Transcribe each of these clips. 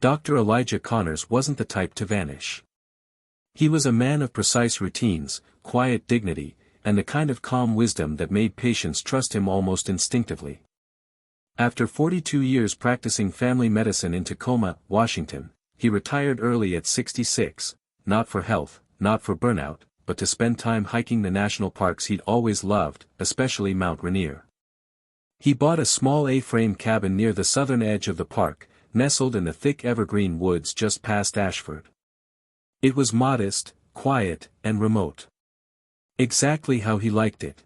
Dr. Elijah Connors wasn't the type to vanish. He was a man of precise routines, quiet dignity, and the kind of calm wisdom that made patients trust him almost instinctively. After 42 years practicing family medicine in Tacoma, Washington, he retired early at 66, not for health, not for burnout, but to spend time hiking the national parks he'd always loved, especially Mount Rainier. He bought a small A-frame cabin near the southern edge of the park, nestled in the thick evergreen woods just past Ashford. It was modest, quiet, and remote. Exactly how he liked it.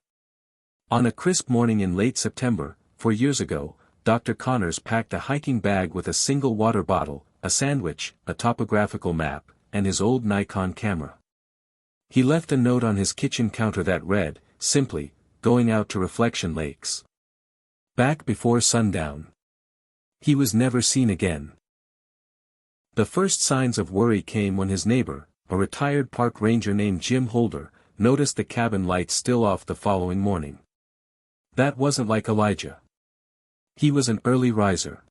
On a crisp morning in late September, 4 years ago, Dr. Connors packed a hiking bag with a single water bottle, a sandwich, a topographical map, and his old Nikon camera. He left a note on his kitchen counter that read, simply, "Going out to Reflection Lakes." Back before sundown. He was never seen again. The first signs of worry came when his neighbor, a retired park ranger named Jim Holder, noticed the cabin lights still off the following morning. That wasn't like Elijah. He was an early riser.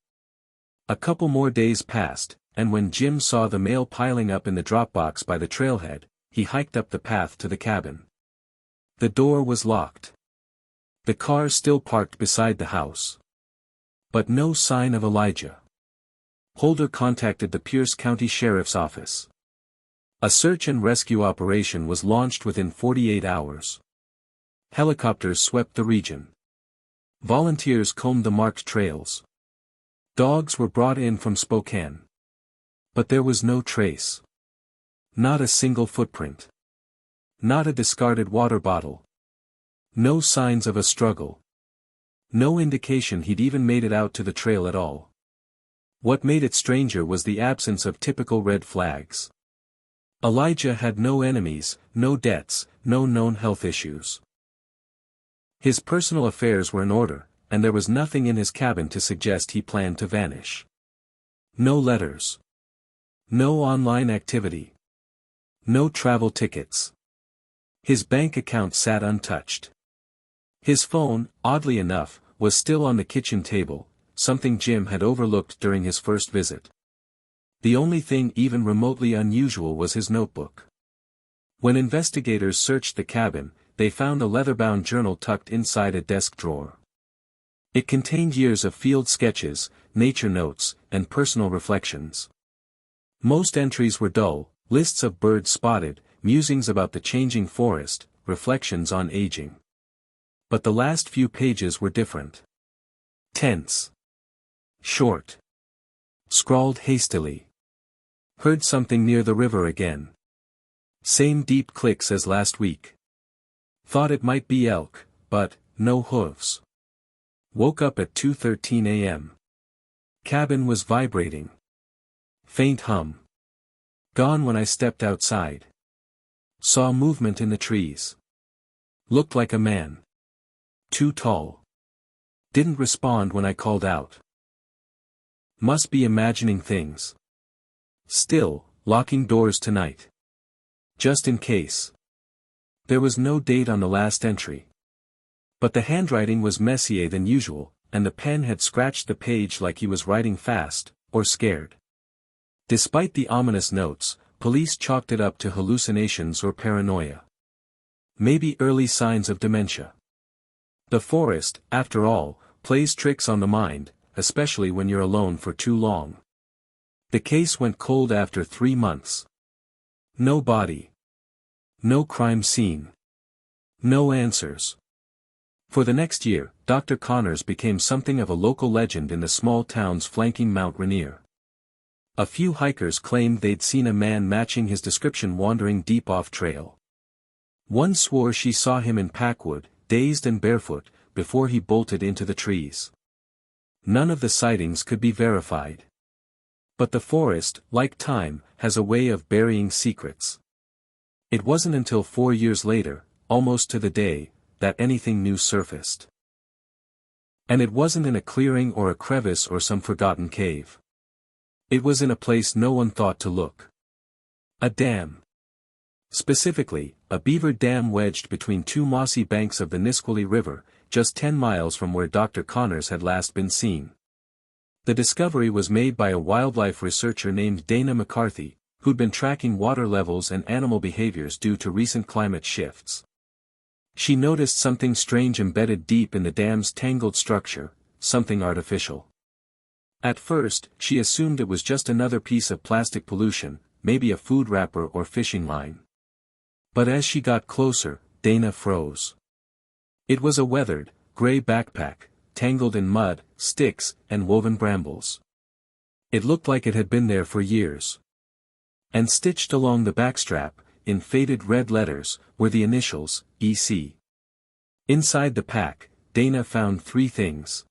A couple more days passed, and when Jim saw the mail piling up in the drop box by the trailhead, he hiked up the path to the cabin. The door was locked. The car still parked beside the house. But no sign of Elijah. Holder contacted the Pierce County Sheriff's Office. A search and rescue operation was launched within 48 hours. Helicopters swept the region. Volunteers combed the marked trails. Dogs were brought in from Spokane. But there was no trace. Not a single footprint. Not a discarded water bottle. No signs of a struggle. No indication he'd even made it out to the trail at all. What made it stranger was the absence of typical red flags. Elijah had no enemies, no debts, no known health issues. His personal affairs were in order, and there was nothing in his cabin to suggest he planned to vanish. No letters. No online activity. No travel tickets. His bank account sat untouched. His phone, oddly enough, was still on the kitchen table, something Jim had overlooked during his first visit. The only thing even remotely unusual was his notebook. When investigators searched the cabin, they found a leather-bound journal tucked inside a desk drawer. It contained years of field sketches, nature notes, and personal reflections. Most entries were dull, lists of birds spotted, musings about the changing forest, reflections on aging. But the last few pages were different. Tense. Short. Scrawled hastily. Heard something near the river again. Same deep clicks as last week. Thought it might be elk, but, no hooves. Woke up at 2:13 a.m. Cabin was vibrating. Faint hum. Gone when I stepped outside. Saw movement in the trees. Looked like a man. Too tall. Didn't respond when I called out. Must be imagining things. Still, locking doors tonight. Just in case. There was no date on the last entry. But the handwriting was messier than usual, and the pen had scratched the page like he was writing fast, or scared. Despite the ominous notes, police chalked it up to hallucinations or paranoia. Maybe early signs of dementia. The forest, after all, plays tricks on the mind, especially when you're alone for too long. The case went cold after 3 months. No body. No crime scene. No answers. For the next year, Dr. Connors became something of a local legend in the small towns flanking Mount Rainier. A few hikers claimed they'd seen a man matching his description wandering deep off-trail. One swore she saw him in Packwood, dazed and barefoot, before he bolted into the trees. None of the sightings could be verified. But the forest, like time, has a way of burying secrets. It wasn't until 4 years later, almost to the day, that anything new surfaced. And it wasn't in a clearing or a crevice or some forgotten cave. It was in a place no one thought to look. A dam. Specifically, a beaver dam wedged between 2 mossy banks of the Nisqually River, just 10 miles from where Dr. Connors had last been seen. The discovery was made by a wildlife researcher named Dana McCarthy, who'd been tracking water levels and animal behaviors due to recent climate shifts. She noticed something strange embedded deep in the dam's tangled structure, something artificial. At first, she assumed it was just another piece of plastic pollution, maybe a food wrapper or fishing line. But as she got closer, Dana froze. It was a weathered, gray backpack, tangled in mud, sticks, and woven brambles. It looked like it had been there for years. And stitched along the backstrap, in faded red letters, were the initials, EC. Inside the pack, Dana found 3 things.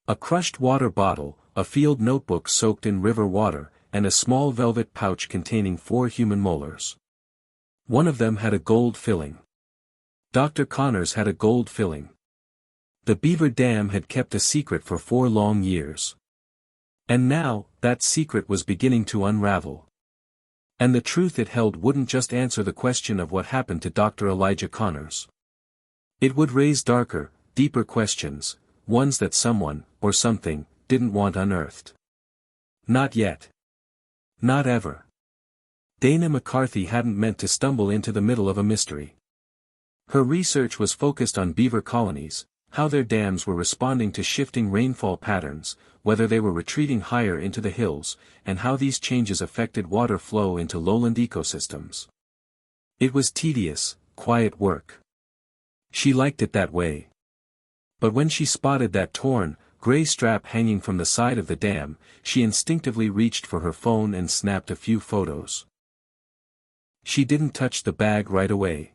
A crushed water bottle, a field notebook soaked in river water, and a small velvet pouch containing 4 human molars. One of them had a gold filling. Dr. Connors had a gold filling. The Beaver Dam had kept a secret for 4 long years. And now, that secret was beginning to unravel. And the truth it held wouldn't just answer the question of what happened to Dr. Elijah Connors. It would raise darker, deeper questions, ones that someone, or something, didn't want unearthed. Not yet. Not ever. Dana McCarthy hadn't meant to stumble into the middle of a mystery. Her research was focused on beaver colonies, how their dams were responding to shifting rainfall patterns, whether they were retreating higher into the hills, and how these changes affected water flow into lowland ecosystems. It was tedious, quiet work. She liked it that way. But when she spotted that torn, gray strap hanging from the side of the dam, she instinctively reached for her phone and snapped a few photos. She didn't touch the bag right away.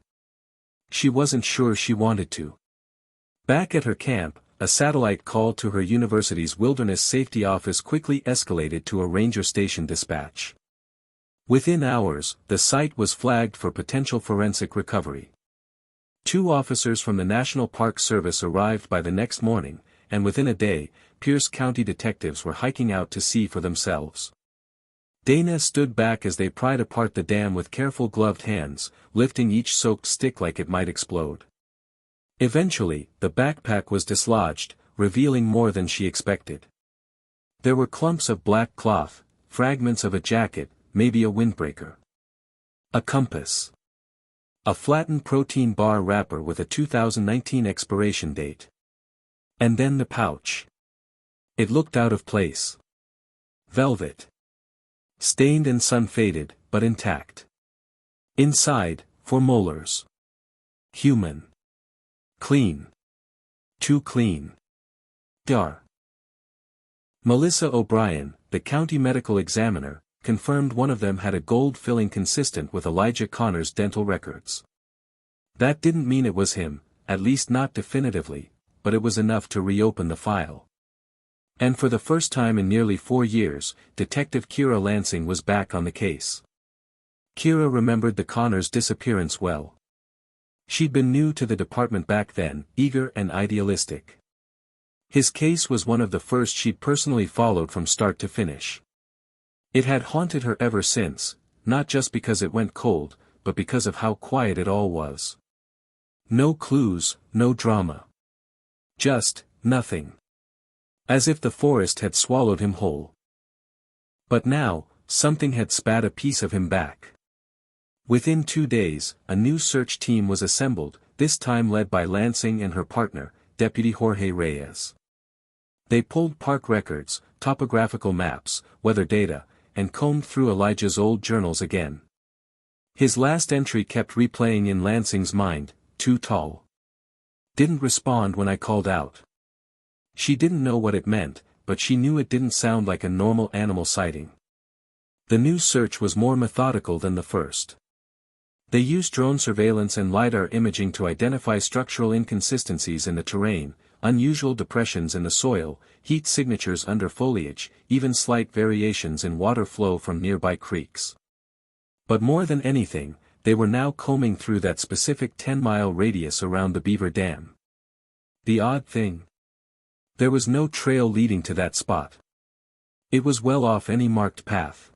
She wasn't sure she wanted to. Back at her camp, a satellite call to her university's wilderness safety office quickly escalated to a ranger station dispatch. Within hours, the site was flagged for potential forensic recovery. 2 officers from the National Park Service arrived by the next morning, and within a day, Pierce County detectives were hiking out to see for themselves. Dana stood back as they pried apart the dam with careful gloved hands, lifting each soaked stick like it might explode. Eventually, the backpack was dislodged, revealing more than she expected. There were clumps of black cloth, fragments of a jacket, maybe a windbreaker. A compass. A flattened protein bar wrapper with a 2019 expiration date. And then the pouch. It looked out of place. Velvet. Stained and sun-faded, but intact. Inside, 4 molars. Human. Clean. Too clean. Dar. Melissa O'Brien, the county medical examiner, confirmed one of them had a gold filling consistent with Elijah Connors' dental records. That didn't mean it was him, at least not definitively, but it was enough to reopen the file. And for the first time in nearly 4 years, Detective Kira Lansing was back on the case. Kira remembered the Connors disappearance well. She'd been new to the department back then, eager and idealistic. His case was one of the first she'd personally followed from start to finish. It had haunted her ever since, not just because it went cold, but because of how quiet it all was. No clues, no drama. Just, nothing. As if the forest had swallowed him whole. But now, something had spat a piece of him back. Within 2 days, a new search team was assembled, this time led by Lansing and her partner, Deputy Jorge Reyes. They pulled park records, topographical maps, weather data, and combed through Elijah's old journals again. His last entry kept replaying in Lansing's mind, "Too tall. Didn't respond when I called out." She didn't know what it meant, but she knew it didn't sound like a normal animal sighting. The new search was more methodical than the first. They used drone surveillance and LiDAR imaging to identify structural inconsistencies in the terrain, unusual depressions in the soil, heat signatures under foliage, even slight variations in water flow from nearby creeks. But more than anything, they were now combing through that specific 10-mile radius around the Beaver Dam. The odd thing? There was no trail leading to that spot. It was well off any marked path.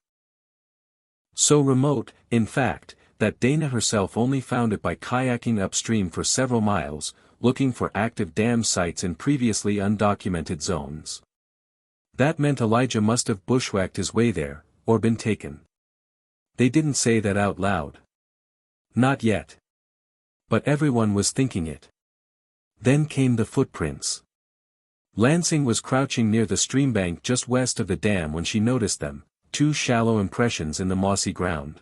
So remote, in fact, that Dana herself only found it by kayaking upstream for several miles, looking for active dam sites in previously undocumented zones. That meant Elijah must have bushwhacked his way there, or been taken. They didn't say that out loud. Not yet. But everyone was thinking it. Then came the footprints. Lansing was crouching near the streambank just west of the dam when she noticed them, two shallow impressions in the mossy ground.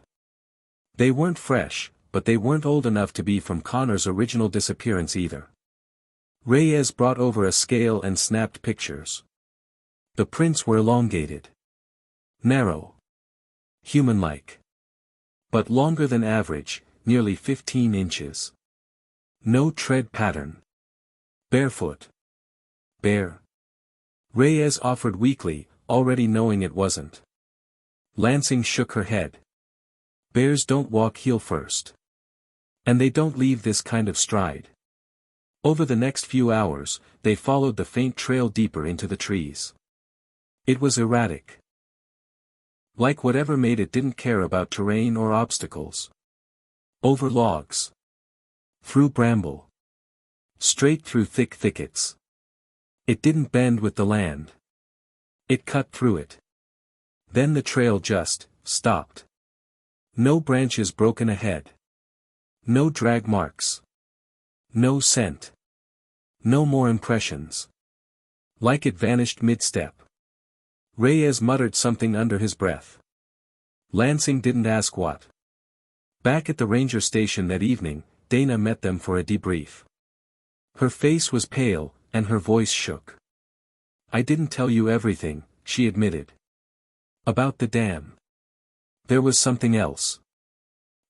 They weren't fresh, but they weren't old enough to be from Connor's original disappearance either. Reyes brought over a scale and snapped pictures. The prints were elongated. Narrow. Human-like. But longer than average, nearly 15 inches. No tread pattern. Barefoot. Bare. Reyes offered weakly, already knowing it wasn't. Lansing shook her head. Bears don't walk heel first. And they don't leave this kind of stride. Over the next few hours, they followed the faint trail deeper into the trees. It was erratic. Like whatever made it didn't care about terrain or obstacles. Over logs. Through bramble. Straight through thick thickets. It didn't bend with the land. It cut through it. Then the trail just stopped. No branches broken ahead. No drag marks. No scent. No more impressions. Like it vanished mid-step. Reyes muttered something under his breath. Lansing didn't ask what. Back at the ranger station that evening, Dana met them for a debrief. Her face was pale, and her voice shook. I didn't tell you everything, she admitted. About the dam. There was something else.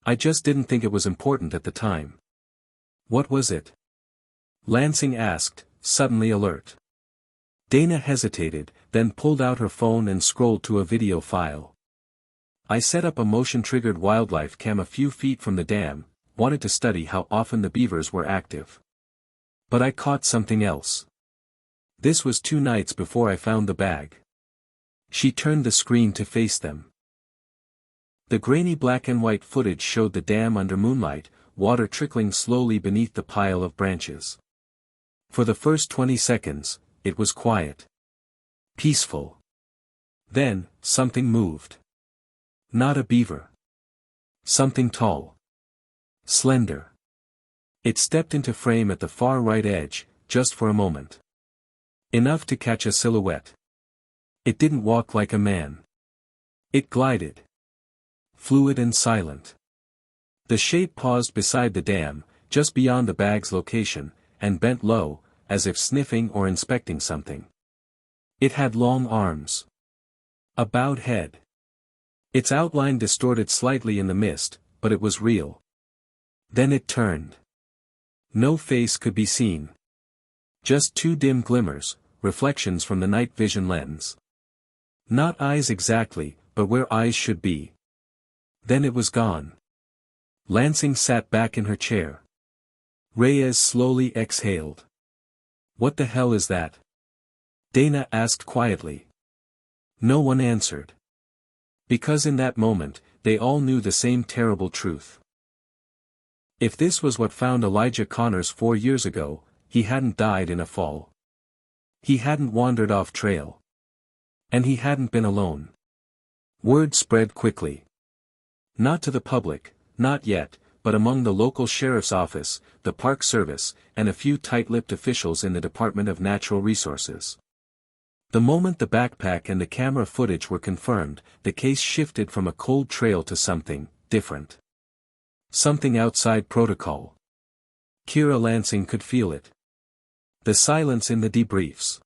I just didn't think it was important at the time. What was it? Lansing asked, suddenly alert. Dana hesitated, then pulled out her phone and scrolled to a video file. I set up a motion-triggered wildlife cam a few feet from the dam, wanted to study how often the beavers were active. But I caught something else. This was 2 nights before I found the bag. She turned the screen to face them. The grainy black and white footage showed the dam under moonlight, water trickling slowly beneath the pile of branches. For the first 20 seconds, it was quiet. Peaceful. Then, something moved. Not a beaver. Something tall. Slender. It stepped into frame at the far right edge, just for a moment. Enough to catch a silhouette. It didn't walk like a man. It glided. Fluid and silent. The shape paused beside the dam, just beyond the bag's location, and bent low, as if sniffing or inspecting something. It had long arms. A bowed head. Its outline distorted slightly in the mist, but it was real. Then it turned. No face could be seen. Just 2 dim glimmers, reflections from the night vision lens. Not eyes exactly, but where eyes should be. Then it was gone. Lansing sat back in her chair. Reyes slowly exhaled. What the hell is that? Dana asked quietly. No one answered. Because in that moment, they all knew the same terrible truth. If this was what found Elijah Connors 4 years ago, he hadn't died in a fall. He hadn't wandered off trail. And he hadn't been alone. Word spread quickly. Not to the public, not yet, but among the local sheriff's office, the Park Service, and a few tight-lipped officials in the Department of Natural Resources. The moment the backpack and the camera footage were confirmed, the case shifted from a cold trail to something different. Something outside protocol. Kira Lansing could feel it. The silence in the debriefs.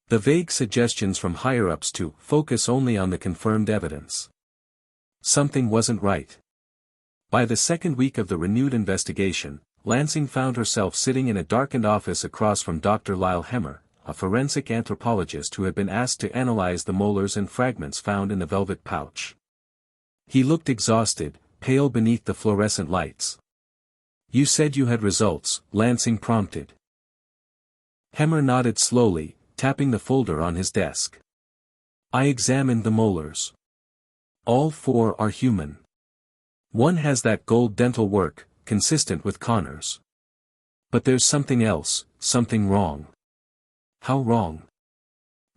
The vague suggestions from higher-ups to focus only on the confirmed evidence. Something wasn't right. By the second week of the renewed investigation, Lansing found herself sitting in a darkened office across from Dr. Lyle Hemmer, a forensic anthropologist who had been asked to analyze the molars and fragments found in the velvet pouch. He looked exhausted, pale beneath the fluorescent lights. You said you had results, Lansing prompted. Hemmer nodded slowly, tapping the folder on his desk. I examined the molars. All 4 are human. One has that gold dental work, consistent with Connors. But there's something else, something wrong. How wrong?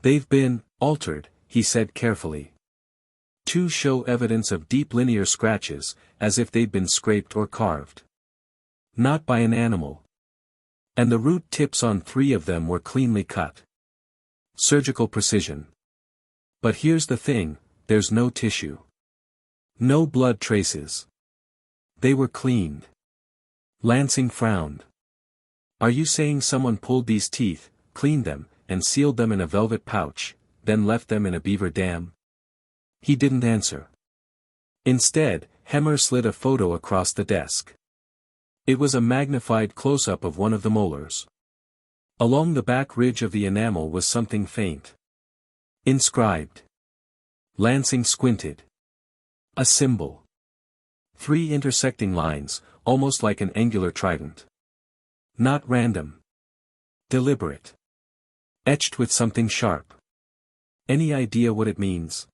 They've been Altered, he said carefully. Two show evidence of deep linear scratches, as if they'd been scraped or carved. Not by an animal. And the root tips on 3 of them were cleanly cut. Surgical precision. But here's the thing, there's no tissue. No blood traces. They were cleaned. Lansing frowned. Are you saying someone pulled these teeth, cleaned them, and sealed them in a velvet pouch, then left them in a beaver dam? He didn't answer. Instead, Hemmer slid a photo across the desk. It was a magnified close-up of one of the molars. Along the back ridge of the enamel was something faint. Inscribed. Lansing squinted. A symbol. 3 intersecting lines, almost like an angular trident. Not random. Deliberate. Etched with something sharp. Any idea what it means?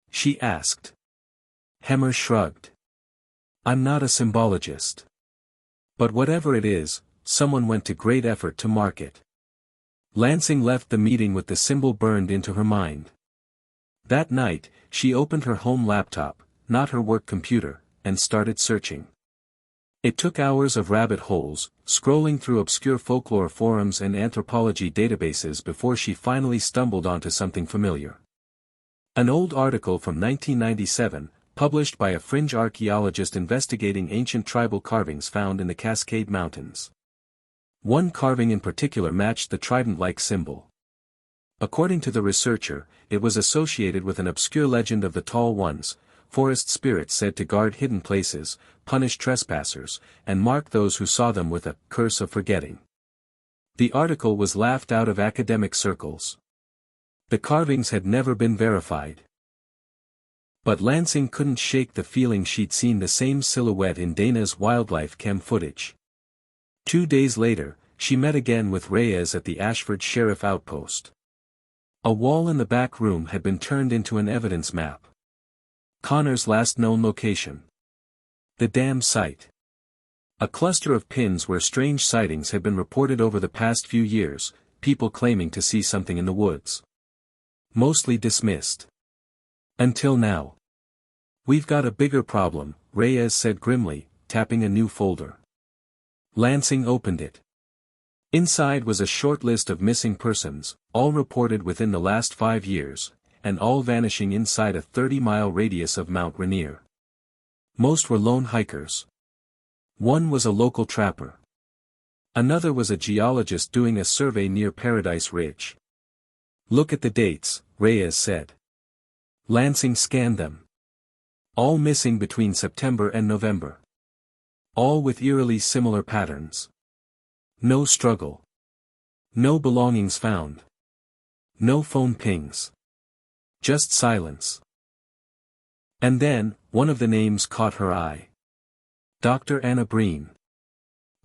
She asked. Hemmer shrugged. I'm not a symbologist. But whatever it is, someone went to great effort to mark it. Lansing left the meeting with the symbol burned into her mind. That night, she opened her home laptop, not her work computer, and started searching. It took hours of rabbit holes, scrolling through obscure folklore forums and anthropology databases before she finally stumbled onto something familiar. An old article from 1997, published by a fringe archaeologist investigating ancient tribal carvings found in the Cascade Mountains. One carving in particular matched the trident-like symbol. According to the researcher, it was associated with an obscure legend of the Tall Ones, forest spirits said to guard hidden places, punish trespassers, and mark those who saw them with a curse of forgetting. The article was laughed out of academic circles. The carvings had never been verified. But Lansing couldn't shake the feeling she'd seen the same silhouette in Dana's wildlife cam footage. 2 days later, she met again with Reyes at the Ashford Sheriff Outpost. A wall in the back room had been turned into an evidence map. Connor's last known location. The dam site. A cluster of pins where strange sightings had been reported over the past few years, people claiming to see something in the woods. Mostly dismissed. Until now. We've got a bigger problem, Reyes said grimly, tapping a new folder. Lansing opened it. Inside was a short list of missing persons, all reported within the last 5 years, and all vanishing inside a 30-mile radius of Mount Rainier. Most were lone hikers. One was a local trapper. Another was a geologist doing a survey near Paradise Ridge. Look at the dates, Reyes said. Lansing scanned them. All missing between September and November. All with eerily similar patterns. No struggle. No belongings found. No phone pings. Just silence. And then, one of the names caught her eye. Dr. Anna Breen.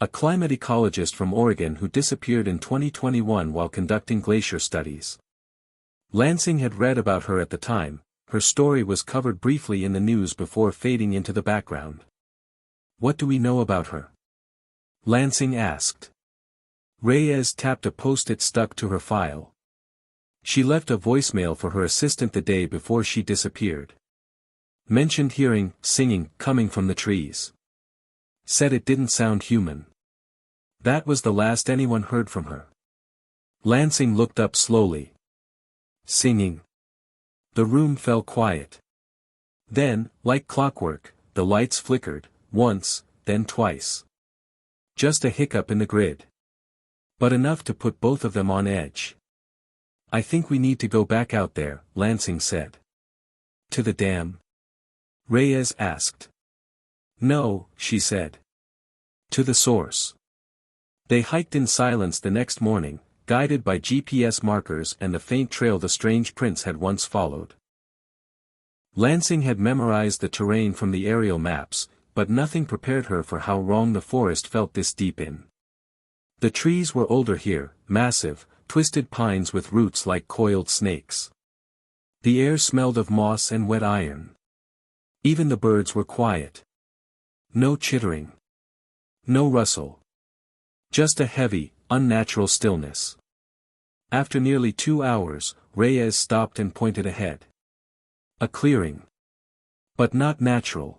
A climate ecologist from Oregon who disappeared in 2021 while conducting glacier studies. Lansing had read about her at the time, her story was covered briefly in the news before fading into the background. What do we know about her? Lansing asked. Reyes tapped a post-it stuck to her file. She left a voicemail for her assistant the day before she disappeared. Mentioned hearing singing coming from the trees. Said it didn't sound human. That was the last anyone heard from her. Lansing looked up slowly. Singing. The room fell quiet. Then, like clockwork, the lights flickered, once, then twice. Just a hiccup in the grid. But enough to put both of them on edge. I think we need to go back out there, Lansing said. To the dam? Reyes asked. No, she said. To the source. They hiked in silence the next morning, guided by GPS markers and the faint trail the strange prints had once followed. Lansing had memorized the terrain from the aerial maps, but nothing prepared her for how wrong the forest felt this deep in. The trees were older here, massive, twisted pines with roots like coiled snakes. The air smelled of moss and wet iron. Even the birds were quiet. No chittering. No rustle. Just a heavy, unnatural stillness. After nearly 2 hours, Reyes stopped and pointed ahead. A clearing. But not natural.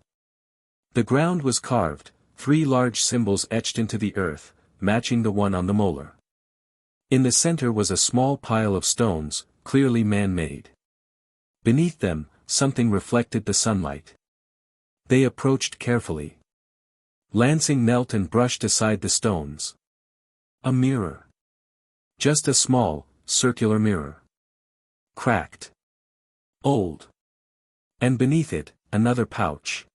The ground was carved, 3 large symbols etched into the earth, matching the one on the molar. In the center was a small pile of stones, clearly man-made. Beneath them, something reflected the sunlight. They approached carefully. Lansing knelt and brushed aside the stones. A mirror. Just a small, circular mirror. Cracked. Old. And beneath it, another pouch.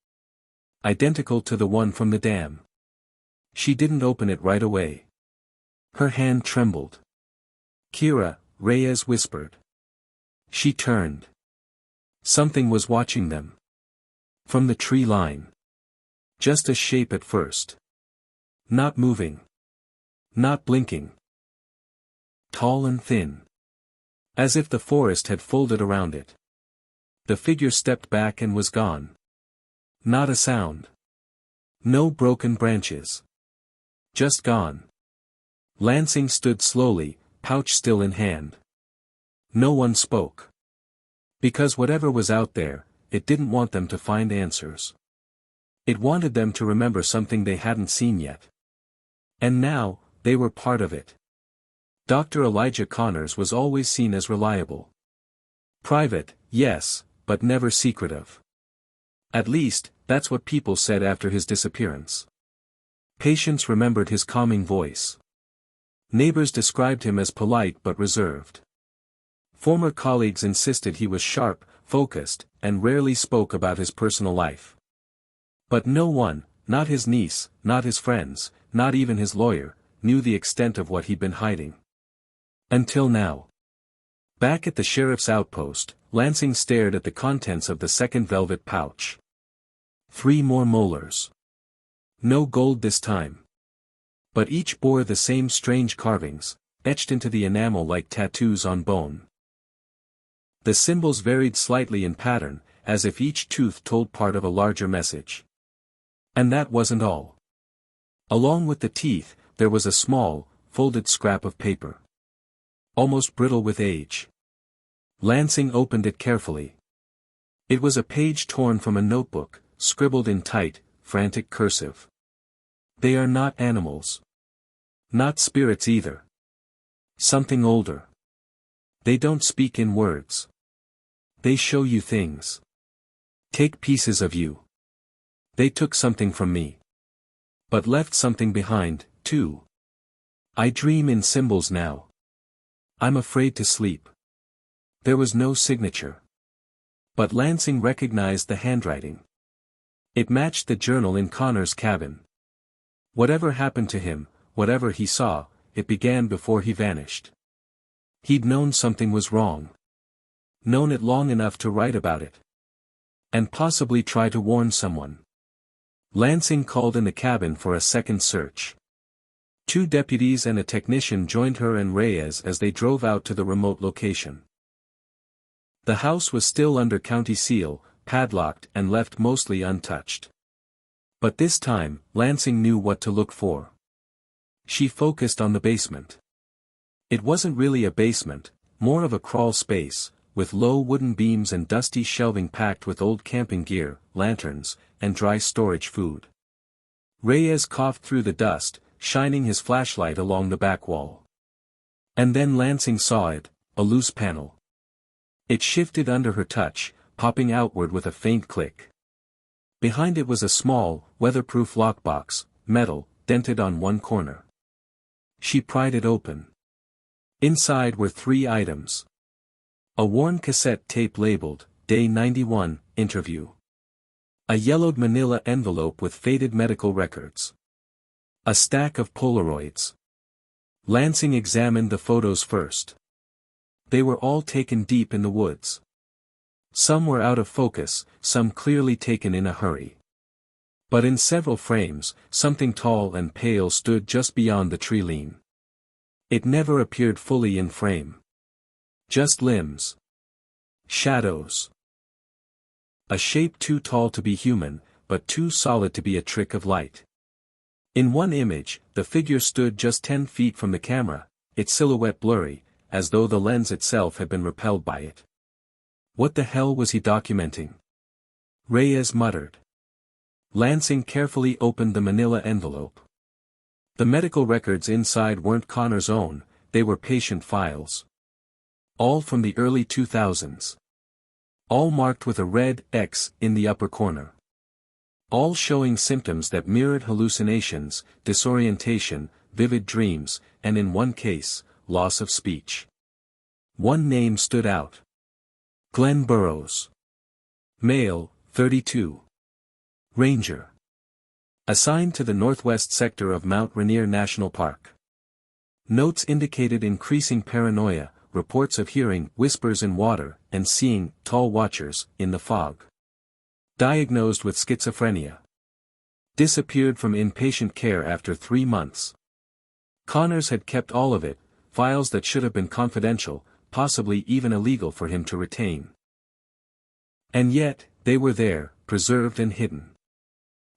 Identical to the one from the dam. She didn't open it right away. Her hand trembled. "Kira," Reyes whispered. She turned. Something was watching them. From the tree line. Just a shape at first. Not moving. Not blinking. Tall and thin. As if the forest had folded around it. The figure stepped back and was gone. Not a sound. No broken branches. Just gone. Lansing stood slowly, pouch still in hand. No one spoke. Because whatever was out there, it didn't want them to find answers. It wanted them to remember something they hadn't seen yet. And now, they were part of it. Dr. Elijah Connors was always seen as reliable. Private, yes, but never secretive. At least, that's what people said after his disappearance. Patients remembered his calming voice. Neighbors described him as polite but reserved. Former colleagues insisted he was sharp, focused, and rarely spoke about his personal life. But no one, not his niece, not his friends, not even his lawyer, knew the extent of what he'd been hiding. Until now. Back at the sheriff's outpost, Lansing stared at the contents of the second velvet pouch. 3 more molars. No gold this time. But each bore the same strange carvings, etched into the enamel like tattoos on bone. The symbols varied slightly in pattern, as if each tooth told part of a larger message. And that wasn't all. Along with the teeth, there was a small, folded scrap of paper. Almost brittle with age. Lansing opened it carefully. It was a page torn from a notebook, scribbled in tight, frantic cursive. "They are not animals. Not spirits either. Something older. They don't speak in words. They show you things. Take pieces of you. They took something from me. But left something behind, too. I dream in symbols now. I'm afraid to sleep." There was no signature. But Lansing recognized the handwriting. It matched the journal in Connor's cabin. Whatever happened to him, whatever he saw, it began before he vanished. He'd known something was wrong. Known it long enough to write about it. And possibly try to warn someone. Lansing called in the cabin for a second search. 2 deputies and a technician joined her and Reyes as they drove out to the remote location. The house was still under county seal, padlocked and left mostly untouched. But this time, Lansing knew what to look for. She focused on the basement. It wasn't really a basement, more of a crawl space, with low wooden beams and dusty shelving packed with old camping gear, lanterns, and dry storage food. Reyes coughed through the dust, shining his flashlight along the back wall. And then Lansing saw it, a loose panel. It shifted under her touch, popping outward with a faint click. Behind it was a small, weatherproof lockbox, metal, dented on one corner. She pried it open. Inside were 3 items. A worn cassette tape labeled, Day 91, Interview. A yellowed manila envelope with faded medical records. A stack of Polaroids. Lansing examined the photos first. They were all taken deep in the woods. Some were out of focus, some clearly taken in a hurry. But in several frames, something tall and pale stood just beyond the tree line. It never appeared fully in frame. Just limbs. Shadows. A shape too tall to be human, but too solid to be a trick of light. In one image, the figure stood just 10 feet from the camera, its silhouette blurry, as though the lens itself had been repelled by it. What the hell was he documenting? Reyes muttered. Lansing carefully opened the manila envelope. The medical records inside weren't Connor's own, they were patient files. All from the early 2000s. All marked with a red X in the upper corner. All showing symptoms that mirrored hallucinations, disorientation, vivid dreams, and in one case, loss of speech. One name stood out. Glenn Burrows. Male, 32. Ranger. Assigned to the northwest sector of Mount Rainier National Park. Notes indicated increasing paranoia, reports of hearing whispers in water and seeing tall watchers in the fog. Diagnosed with schizophrenia. Disappeared from inpatient care after 3 months. Connors had kept all of it, files that should have been confidential, possibly even illegal for him to retain. And yet, they were there, preserved and hidden.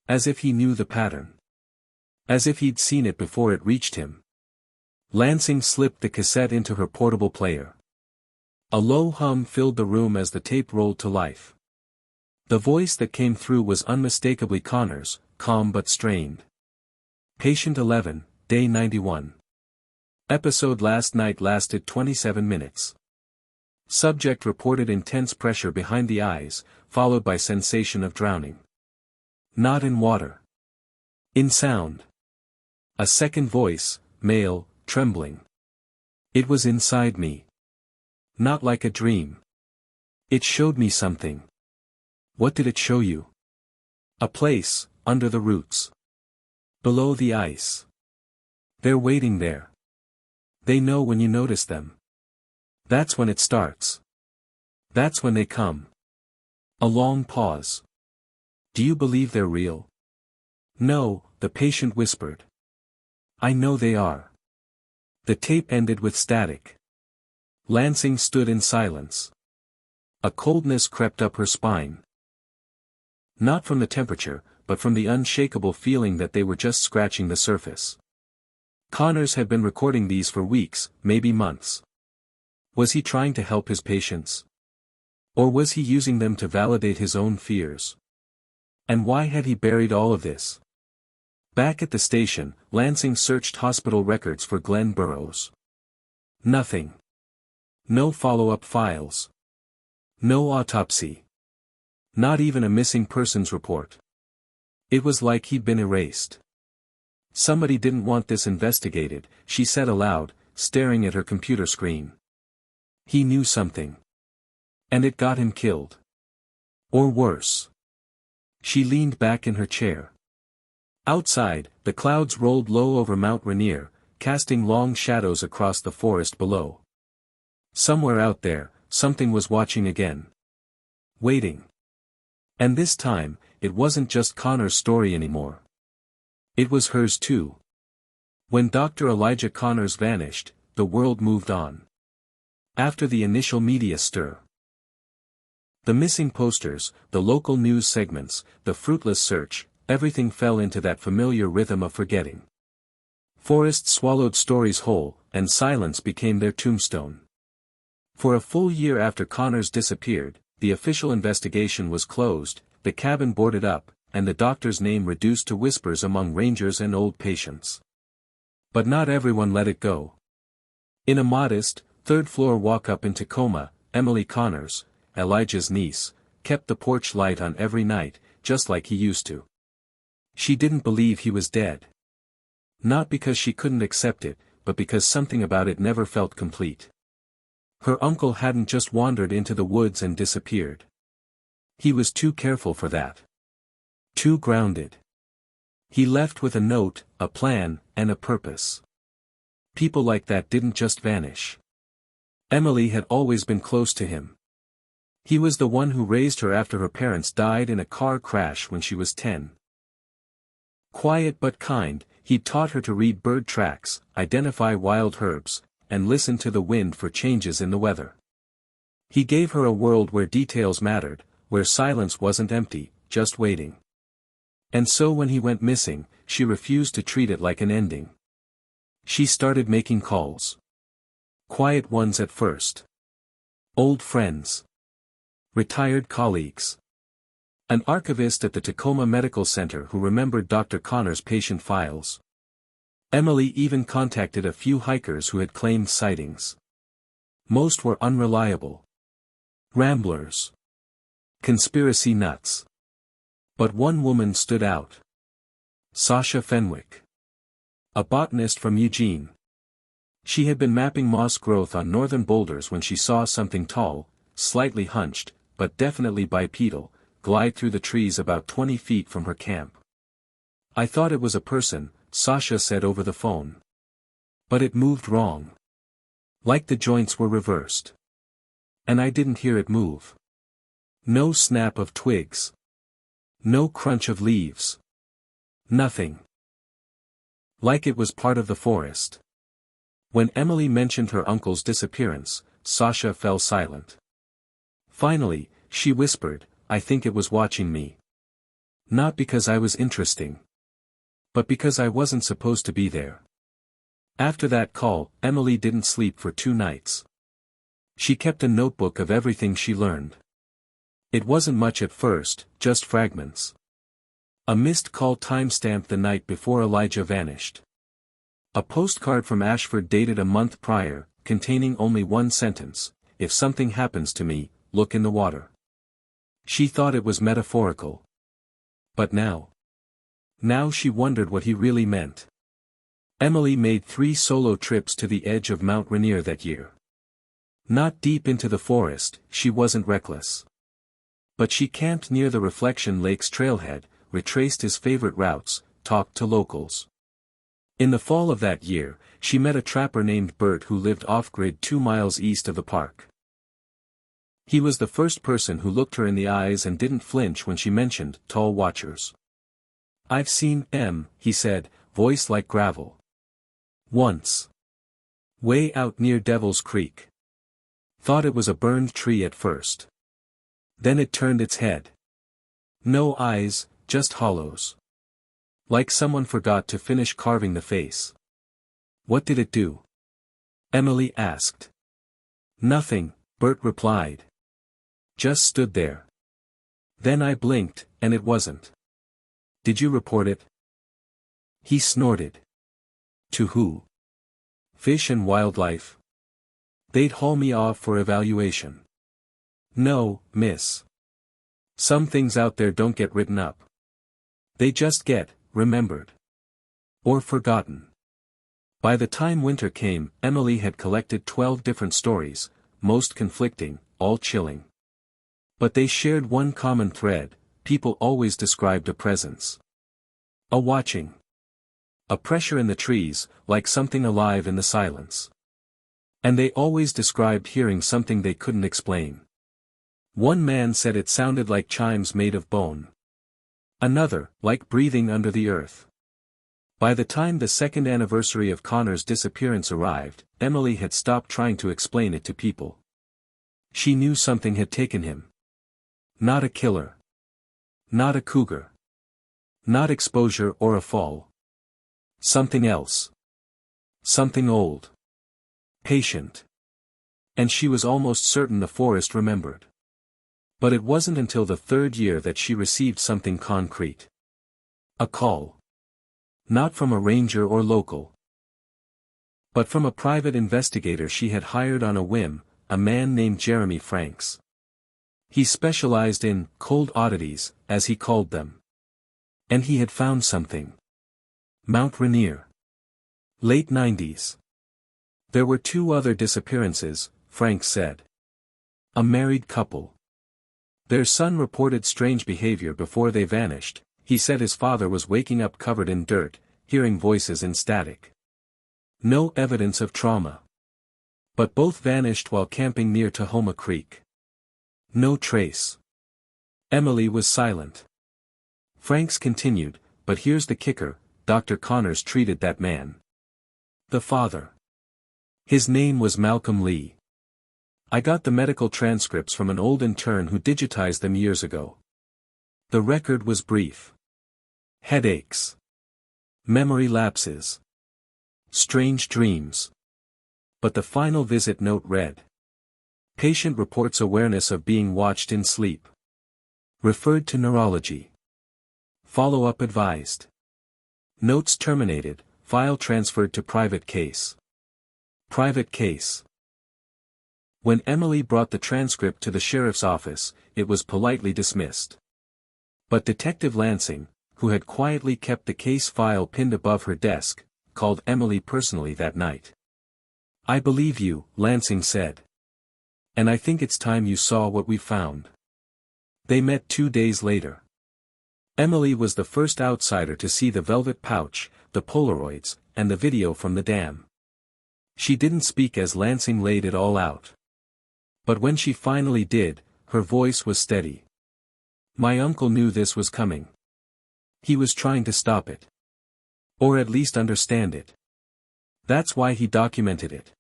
As if he knew the pattern. As if he'd seen it before it reached him. Lansing slipped the cassette into her portable player. A low hum filled the room as the tape rolled to life. The voice that came through was unmistakably Connor's, calm but strained. Patient 11, Day 91. Episode last night lasted 27 minutes. Subject reported intense pressure behind the eyes, followed by sensation of drowning. Not in water. In sound. A second voice, male, trembling. It was inside me. Not like a dream. It showed me something. What did it show you? A place, under the roots. Below the ice. They're waiting there. They know when you notice them. That's when it starts. That's when they come. A long pause. Do you believe they're real? No, the patient whispered. I know they are. The tape ended with static. Lansing stood in silence. A coldness crept up her spine. Not from the temperature, but from the unshakable feeling that they were just scratching the surface. Connors had been recording these for weeks, maybe months. Was he trying to help his patients? Or was he using them to validate his own fears? And why had he buried all of this? Back at the station, Lansing searched hospital records for Glenn Burrows. Nothing. No follow-up files. No autopsy. Not even a missing persons report. It was like he'd been erased. Somebody didn't want this investigated, she said aloud, staring at her computer screen. He knew something. And it got him killed. Or worse. She leaned back in her chair. Outside, the clouds rolled low over Mount Rainier, casting long shadows across the forest below. Somewhere out there, something was watching again. Waiting. And this time, it wasn't just Connor's story anymore. It was hers too. When Dr. Elijah Connors vanished, the world moved on. After the initial media stir. The missing posters, the local news segments, the fruitless search, everything fell into that familiar rhythm of forgetting. Forests swallowed stories whole, and silence became their tombstone. For a full year after Connors disappeared, the official investigation was closed, the cabin boarded up, and the doctor's name reduced to whispers among rangers and old patients. But not everyone let it go. In a modest, third-floor walk-up in Tacoma, Emily Connors, Elijah's niece, kept the porch light on every night, just like he used to. She didn't believe he was dead. Not because she couldn't accept it, but because something about it never felt complete. Her uncle hadn't just wandered into the woods and disappeared. He was too careful for that. Too grounded. He left with a note, a plan, and a purpose. People like that didn't just vanish. Emily had always been close to him. He was the one who raised her after her parents died in a car crash when she was 10. Quiet but kind, he taught her to read bird tracks, identify wild herbs, and listen to the wind for changes in the weather. He gave her a world where details mattered, where silence wasn't empty, just waiting. And so when he went missing, she refused to treat it like an ending. She started making calls. Quiet ones at first. Old friends. Retired colleagues. An archivist at the Tacoma Medical Center who remembered Dr. Connor's patient files. Emily even contacted a few hikers who had claimed sightings. Most were unreliable. Ramblers. Conspiracy nuts. But one woman stood out. Sasha Fenwick. A botanist from Eugene. She had been mapping moss growth on northern boulders when she saw something tall, slightly hunched, but definitely bipedal, glide through the trees about 20 feet from her camp. I thought it was a person, Sasha said over the phone. But it moved wrong. Like the joints were reversed. And I didn't hear it move. No snap of twigs. No crunch of leaves. Nothing. Like it was part of the forest. When Emily mentioned her uncle's disappearance, Sasha fell silent. Finally, she whispered, I think it was watching me. Not because I was interesting. But because I wasn't supposed to be there. After that call, Emily didn't sleep for 2 nights. She kept a notebook of everything she learned. It wasn't much at first, just fragments. A missed call time-stamped the night before Elijah vanished. A postcard from Ashford dated a month prior, containing only one sentence, if something happens to me, look in the water. She thought it was metaphorical. But now she wondered what he really meant. Emily made 3 solo trips to the edge of Mount Rainier that year. Not deep into the forest, she wasn't reckless. But she camped near the Reflection Lakes trailhead, retraced his favorite routes, talked to locals. In the fall of that year, she met a trapper named Bert who lived off-grid 2 miles east of the park. He was the first person who looked her in the eyes and didn't flinch when she mentioned tall watchers. I've seen M, he said, voice like gravel. Once. Way out near Devil's Creek. Thought it was a burned tree at first. Then it turned its head. No eyes, just hollows. Like someone forgot to finish carving the face. What did it do? Emily asked. Nothing, Bert replied. Just stood there. Then I blinked, and it wasn't. Did you report it? He snorted. To who? Fish and Wildlife. They'd haul me off for evaluation. No, miss. Some things out there don't get written up. They just get remembered. Or forgotten. By the time winter came, Emily had collected 12 different stories, most conflicting, all chilling. But they shared one common thread: people always described a presence. A watching. A pressure in the trees, like something alive in the silence. And they always described hearing something they couldn't explain. One man said it sounded like chimes made of bone. Another, like breathing under the earth. By the time the second anniversary of Connor's disappearance arrived, Emily had stopped trying to explain it to people. She knew something had taken him. Not a killer. Not a cougar. Not exposure or a fall. Something else. Something old. Patient. And she was almost certain the forest remembered. But it wasn't until the 3rd year that she received something concrete. A call. Not from a ranger or local. But from a private investigator she had hired on a whim, a man named Jeremy Franks. He specialized in cold oddities, as he called them. And he had found something. Mount Rainier. Late 90s. There were 2 other disappearances, Franks said. A married couple. Their son reported strange behavior before they vanished. He said his father was waking up covered in dirt, hearing voices in static. No evidence of trauma. But both vanished while camping near Tahoma Creek. No trace. Emily was silent. Franks continued, but here's the kicker: Dr. Connors treated that man. The father. His name was Malcolm Lee. I got the medical transcripts from an old intern who digitized them years ago. The record was brief. Headaches. Memory lapses. Strange dreams. But the final visit note read: patient reports awareness of being watched in sleep. Referred to neurology. Follow-up advised. Notes terminated, file transferred to private case. Private case. When Emily brought the transcript to the sheriff's office, it was politely dismissed. But Detective Lansing, who had quietly kept the case file pinned above her desk, called Emily personally that night. "I believe you," Lansing said. "And I think it's time you saw what we found." They met 2 days later. Emily was the first outsider to see the velvet pouch, the Polaroids, and the video from the dam. She didn't speak as Lansing laid it all out. But when she finally did, her voice was steady. "My uncle knew this was coming. He was trying to stop it. Or at least understand it. That's why he documented it.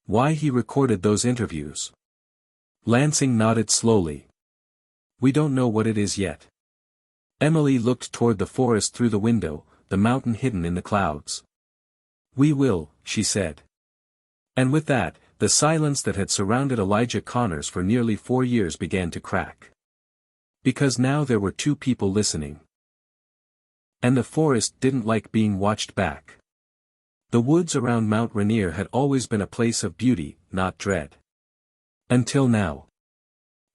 Why he recorded those interviews." Lansing nodded slowly. "We don't know what it is yet." Emily looked toward the forest through the window, the mountain hidden in the clouds. "We will," she said. And with that, the silence that had surrounded Elijah Connors for nearly 4 years began to crack. Because now there were 2 people listening. And the forest didn't like being watched back. The woods around Mount Rainier had always been a place of beauty, not dread. Until now.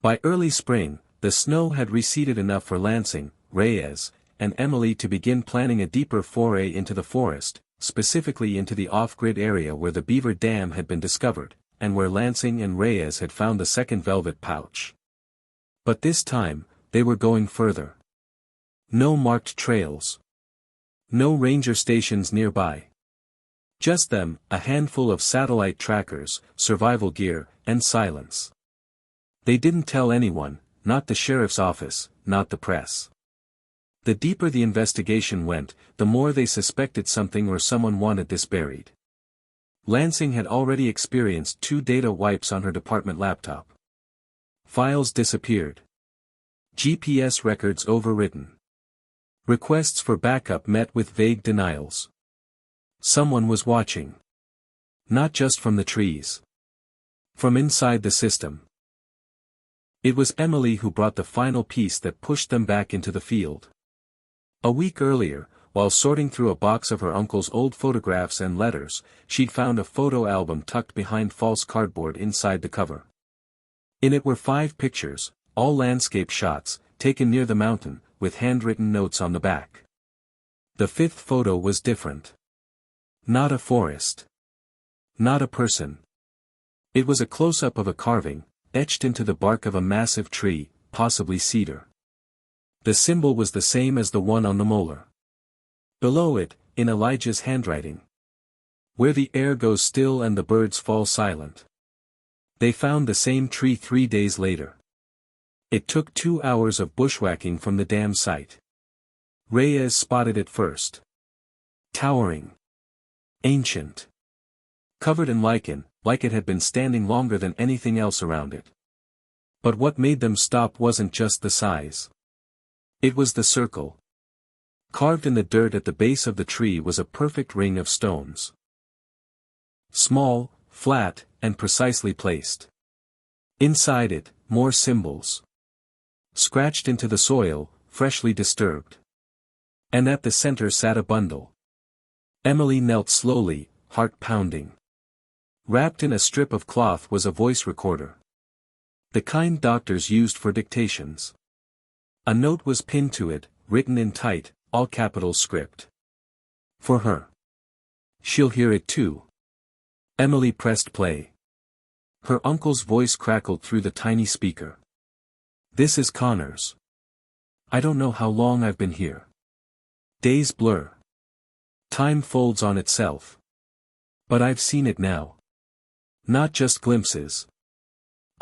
By early spring, the snow had receded enough for Lansing, Reyes, and Emily to begin planning a deeper foray into the forest, specifically into the off-grid area where the Beaver Dam had been discovered, and where Lansing and Reyes had found the second velvet pouch. But this time, they were going further. No marked trails. No ranger stations nearby. Just them, a handful of satellite trackers, survival gear, and silence. They didn't tell anyone, not the sheriff's office, not the press. The deeper the investigation went, the more they suspected something or someone wanted this buried. Lansing had already experienced 2 data wipes on her department laptop. Files disappeared. GPS records overwritten. Requests for backup met with vague denials. Someone was watching. Not just from the trees. From inside the system. It was Emily who brought the final piece that pushed them back into the field. A week earlier, while sorting through a box of her uncle's old photographs and letters, she'd found a photo album tucked behind false cardboard inside the cover. In it were 5 pictures, all landscape shots, taken near the mountain, with handwritten notes on the back. The 5th photo was different. Not a forest. Not a person. It was a close-up of a carving, etched into the bark of a massive tree, possibly cedar. The symbol was the same as the one on the molar. Below it, in Elijah's handwriting. "Where the air goes still and the birds fall silent." They found the same tree 3 days later. It took 2 hours of bushwhacking from the dam site. Reyes spotted it first. Towering. Ancient. Covered in lichen, like it had been standing longer than anything else around it. But what made them stop wasn't just the size. It was the circle. Carved in the dirt at the base of the tree was a perfect ring of stones. Small, flat, and precisely placed. Inside it, more symbols. Scratched into the soil, freshly disturbed. And at the center sat a bundle. Emily knelt slowly, heart pounding. Wrapped in a strip of cloth was a voice recorder. The kind doctors used for dictations. A note was pinned to it, written in tight, all-capital script. For her. She'll hear it too. Emily pressed play. Her uncle's voice crackled through the tiny speaker. "This is Connors. I don't know how long I've been here. Days blur. Time folds on itself. But I've seen it now. Not just glimpses.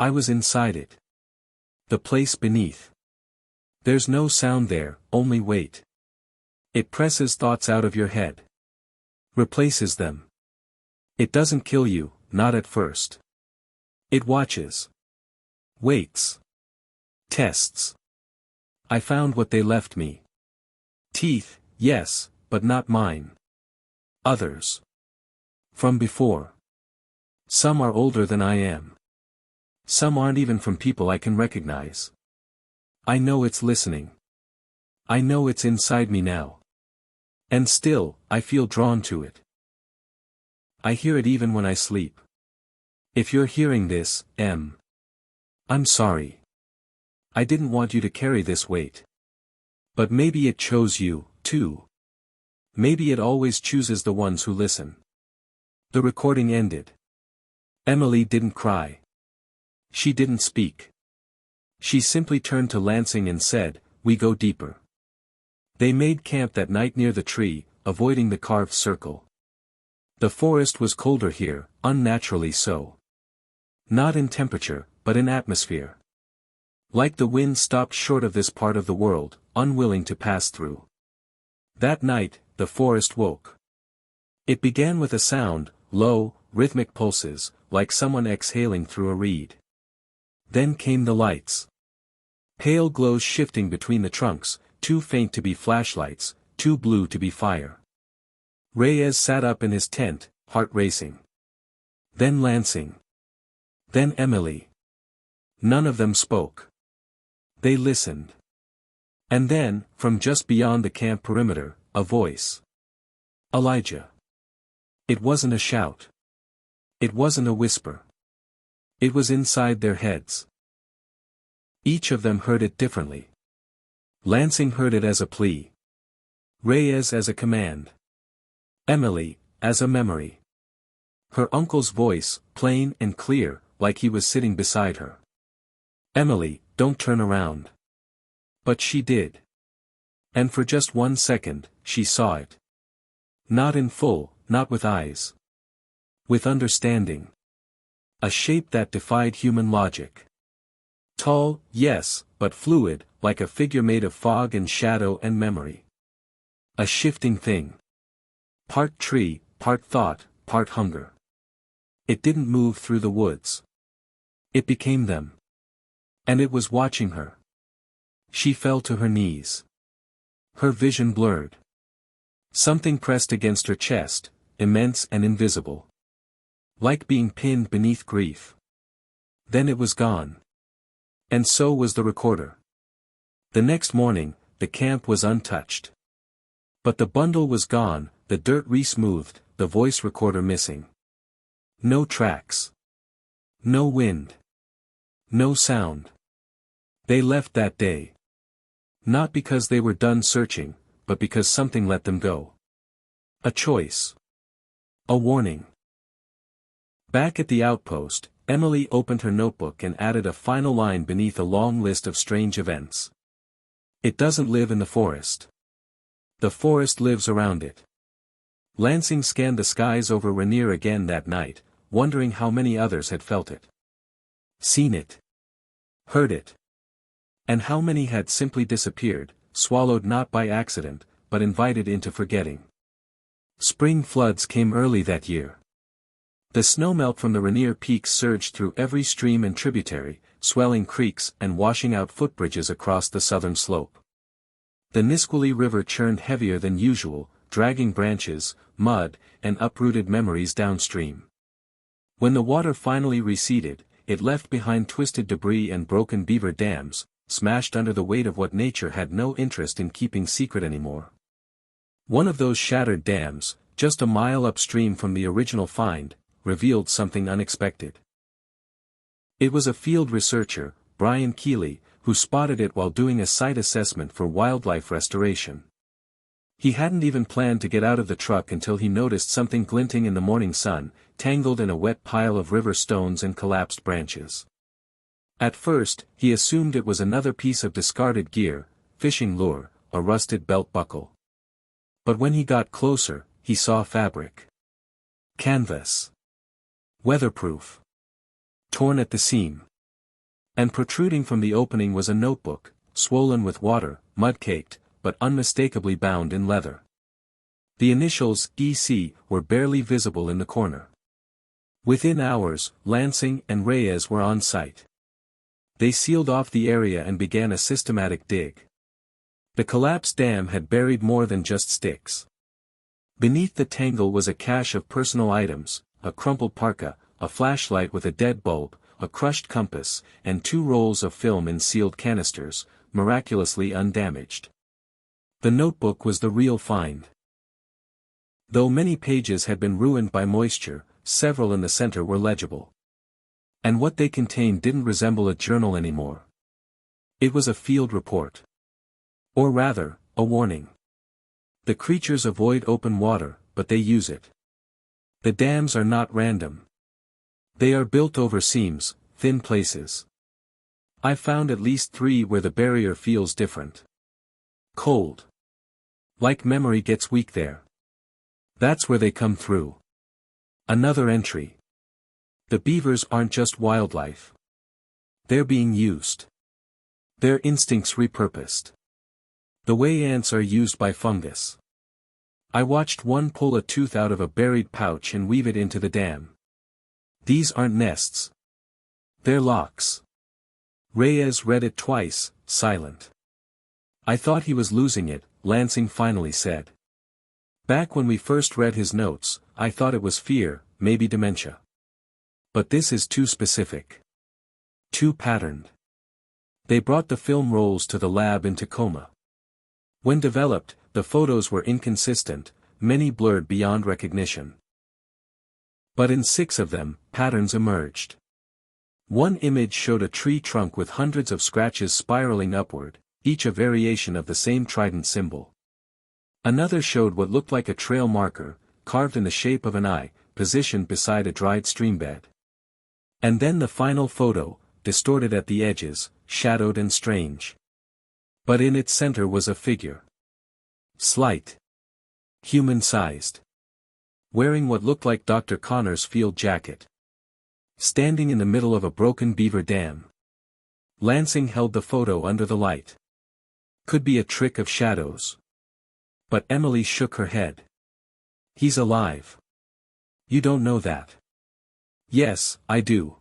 I was inside it. The place beneath. There's no sound there, only weight. It presses thoughts out of your head. Replaces them. It doesn't kill you, not at first. It watches. Waits. Tests. I found what they left me. Teeth, yes, but not mine. Others. From before. Some are older than I am. Some aren't even from people I can recognize. I know it's listening. I know it's inside me now. And still, I feel drawn to it. I hear it even when I sleep. If you're hearing this, I'm sorry. I didn't want you to carry this weight. But maybe it chose you, too. Maybe it always chooses the ones who listen. The recording ended. Emily didn't cry. She didn't speak. She simply turned to Lansing and said, "We go deeper." They made camp that night near the tree, avoiding the carved circle. The forest was colder here, unnaturally so. Not in temperature, but in atmosphere. Like the wind stopped short of this part of the world, unwilling to pass through. That night, the forest woke. It began with a sound, low, rhythmic pulses, like someone exhaling through a reed. Then came the lights. Pale glows shifting between the trunks, too faint to be flashlights, too blue to be fire. Reyes sat up in his tent, heart racing. Then Lansing. Then Emily. None of them spoke. They listened. And then, from just beyond the camp perimeter, a voice. Elijah. It wasn't a shout. It wasn't a whisper. It was inside their heads. Each of them heard it differently. Lansing heard it as a plea. Reyes as a command. Emily, as a memory. Her uncle's voice, plain and clear, like he was sitting beside her. Emily, don't turn around. But she did. And for just 1 second, she saw it. Not in full, not with eyes. With understanding. A shape that defied human logic. Tall, yes, but fluid, like a figure made of fog and shadow and memory. A shifting thing. Part tree, part thought, part hunger. It didn't move through the woods. It became them. And it was watching her. She fell to her knees. Her vision blurred. Something pressed against her chest, immense and invisible. Like being pinned beneath grief. Then it was gone. And so was the recorder. The next morning, the camp was untouched. But the bundle was gone, the dirt re-smoothed, the voice recorder missing. No tracks. No wind. No sound. They left that day. Not because they were done searching, but because something let them go. A choice. A warning. Back at the outpost, Emily opened her notebook and added a final line beneath a long list of strange events. It doesn't live in the forest. The forest lives around it. Lansing scanned the skies over Rainier again that night, wondering how many others had felt it. Seen it. Heard it. And how many had simply disappeared, swallowed not by accident, but invited into forgetting. Spring floods came early that year. The snowmelt from the Rainier peaks surged through every stream and tributary, swelling creeks and washing out footbridges across the southern slope. The Nisqually River churned heavier than usual, dragging branches, mud, and uprooted memories downstream. When the water finally receded, it left behind twisted debris and broken Beaver dams, smashed under the weight of what nature had no interest in keeping secret anymore. One of those shattered dams, just a mile upstream from the original find, revealed something unexpected. It was a field researcher, Brian Keeley, who spotted it while doing a site assessment for wildlife restoration. He hadn't even planned to get out of the truck until he noticed something glinting in the morning sun, tangled in a wet pile of river stones and collapsed branches. At first, he assumed it was another piece of discarded gear, fishing lure, a rusted belt buckle. But when he got closer, he saw fabric. Canvas. Weatherproof. Torn at the seam. And protruding from the opening was a notebook, swollen with water, mud-caked, but unmistakably bound in leather. The initials, EC, were barely visible in the corner. Within hours, Lansing and Reyes were on site. They sealed off the area and began a systematic dig. The collapsed dam had buried more than just sticks. Beneath the tangle was a cache of personal items, a crumpled parka, a flashlight with a dead bulb, a crushed compass, and 2 rolls of film in sealed canisters, miraculously undamaged. The notebook was the real find. Though many pages had been ruined by moisture, several in the center were legible. And what they contained didn't resemble a journal anymore. It was a field report. Or rather, a warning. The creatures avoid open water, but they use it. The dams are not random. They are built over seams, thin places. I found at least 3 where the barrier feels different. Cold. Like memory gets weak there. That's where they come through. Another entry. The beavers aren't just wildlife. They're being used. Their instincts repurposed. The way ants are used by fungus. I watched one pull a tooth out of a buried pouch and weave it into the dam. These aren't nests. They're locks. Reyes read it twice, silent. I thought he was losing it, Lansing finally said. Back when we first read his notes, I thought it was fear, maybe dementia. But this is too specific. Too patterned. They brought the film rolls to the lab in Tacoma. When developed, the photos were inconsistent, many blurred beyond recognition. But in 6 of them, patterns emerged. One image showed a tree trunk with hundreds of scratches spiraling upward, each a variation of the same trident symbol. Another showed what looked like a trail marker, carved in the shape of an eye, positioned beside a dried streambed. And then the final photo, distorted at the edges, shadowed and strange. But in its center was a figure. Slight. Human-sized. Wearing what looked like Dr. Connor's field jacket. Standing in the middle of a broken beaver dam. Lansing held the photo under the light. Could be a trick of shadows. But Emily shook her head. He's alive. You don't know that. Yes, I do.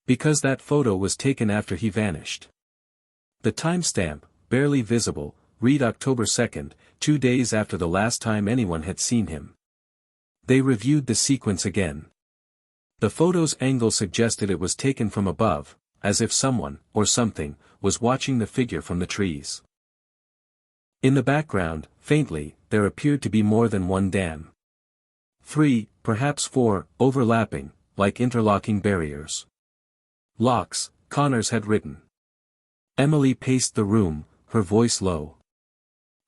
Because that photo was taken after he vanished. The timestamp, barely visible, read October 2nd, 2 days after the last time anyone had seen him. They reviewed the sequence again. The photo's angle suggested it was taken from above, as if someone, or something, was watching the figure from the trees. In the background, faintly, there appeared to be more than one dam. 3, perhaps 4, overlapping, like interlocking barriers. Locks, Connors had written. Emily paced the room, her voice low.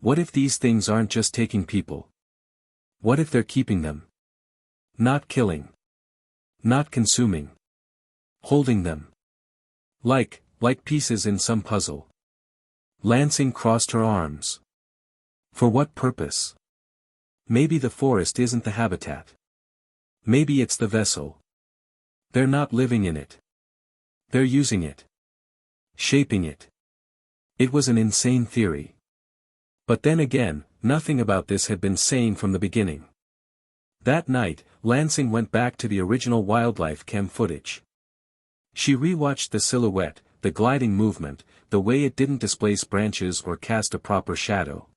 What if these things aren't just taking people? What if they're keeping them? Not killing. Not consuming. Holding them. Like pieces in some puzzle. Lansing crossed her arms. For what purpose? Maybe the forest isn't the habitat. Maybe it's the vessel. They're not living in it. They're using it. Shaping it. It was an insane theory. But then again, nothing about this had been sane from the beginning. That night, Lansing went back to the original wildlife cam footage. She rewatched the silhouette, the gliding movement, the way it didn't displace branches or cast a proper shadow.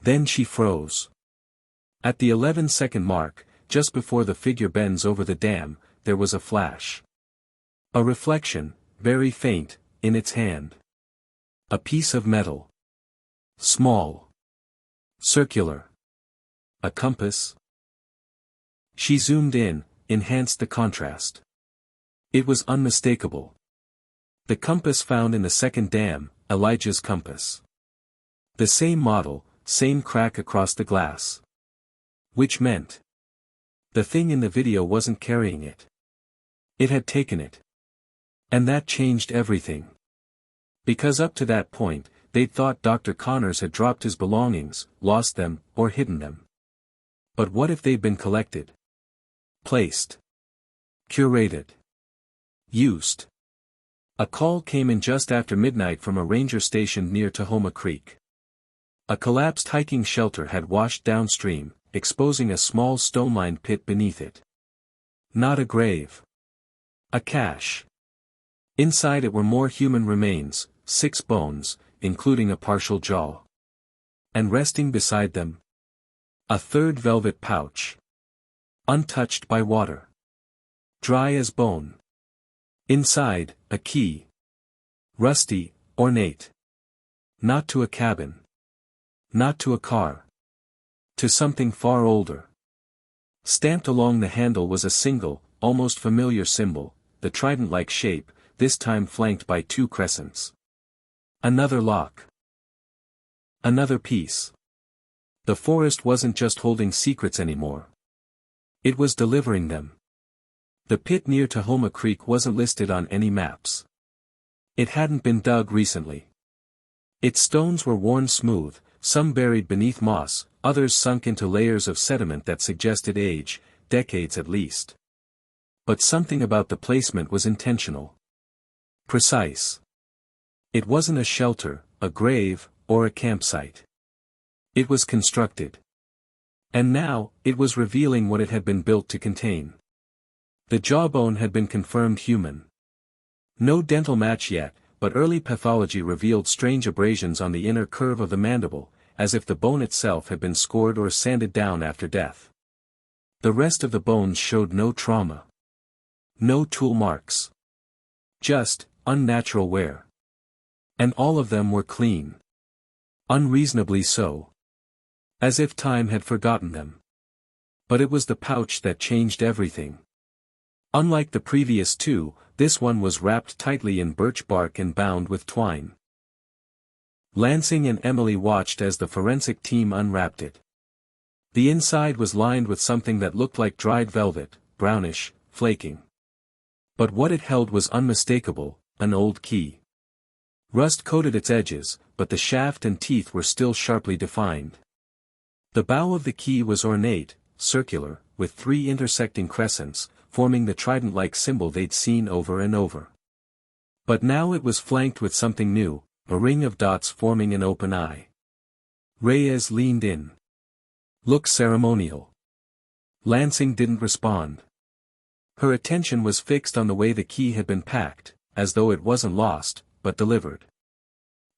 Then she froze. At the 11-second mark, just before the figure bends over the dam, there was a flash. A reflection, very faint, in its hand. A piece of metal. Small. Circular. A compass. She zoomed in, enhanced the contrast. It was unmistakable. The compass found in the second dam, Elijah's compass. The same model, same crack across the glass. Which meant the thing in the video wasn't carrying it. It had taken it. And that changed everything. Because up to that point, they'd thought Dr. Connors had dropped his belongings, lost them, or hidden them. But what if they'd been collected? Placed. Curated. Used. A call came in just after midnight from a ranger station near Tahoma Creek. A collapsed hiking shelter had washed downstream, exposing a small stone-lined pit beneath it. Not a grave. A cache. Inside it were more human remains, 6 bones, including a partial jaw. And resting beside them, a third velvet pouch. Untouched by water. Dry as bone. Inside, a key. Rusty, ornate. Not to a cabin. Not to a car. To something far older. Stamped along the handle was a single, almost familiar symbol, the trident-like shape, this time flanked by 2 crescents. Another lock. Another piece. The forest wasn't just holding secrets anymore. It was delivering them. The pit near Tahoma Creek wasn't listed on any maps. It hadn't been dug recently. Its stones were worn smooth, some buried beneath moss, others sunk into layers of sediment that suggested age, decades at least. But something about the placement was intentional. Precise. It wasn't a shelter, a grave, or a campsite. It was constructed. And now, it was revealing what it had been built to contain. The jawbone had been confirmed human. No dental match yet, but early pathology revealed strange abrasions on the inner curve of the mandible, as if the bone itself had been scored or sanded down after death. The rest of the bones showed no trauma. No tool marks. Just, unnatural wear. And all of them were clean. Unreasonably so. As if time had forgotten them. But it was the pouch that changed everything. Unlike the previous 2, this one was wrapped tightly in birch bark and bound with twine. Lansing and Emily watched as the forensic team unwrapped it. The inside was lined with something that looked like dried velvet, brownish, flaking. But what it held was unmistakable, an old key. Rust coated its edges, but the shaft and teeth were still sharply defined. The bow of the key was ornate, circular, with 3 intersecting crescents, forming the trident-like symbol they'd seen over and over. But now it was flanked with something new, a ring of dots forming an open eye. Reyes leaned in. Look ceremonial. Lansing didn't respond. Her attention was fixed on the way the key had been packed, as though it wasn't lost, but delivered.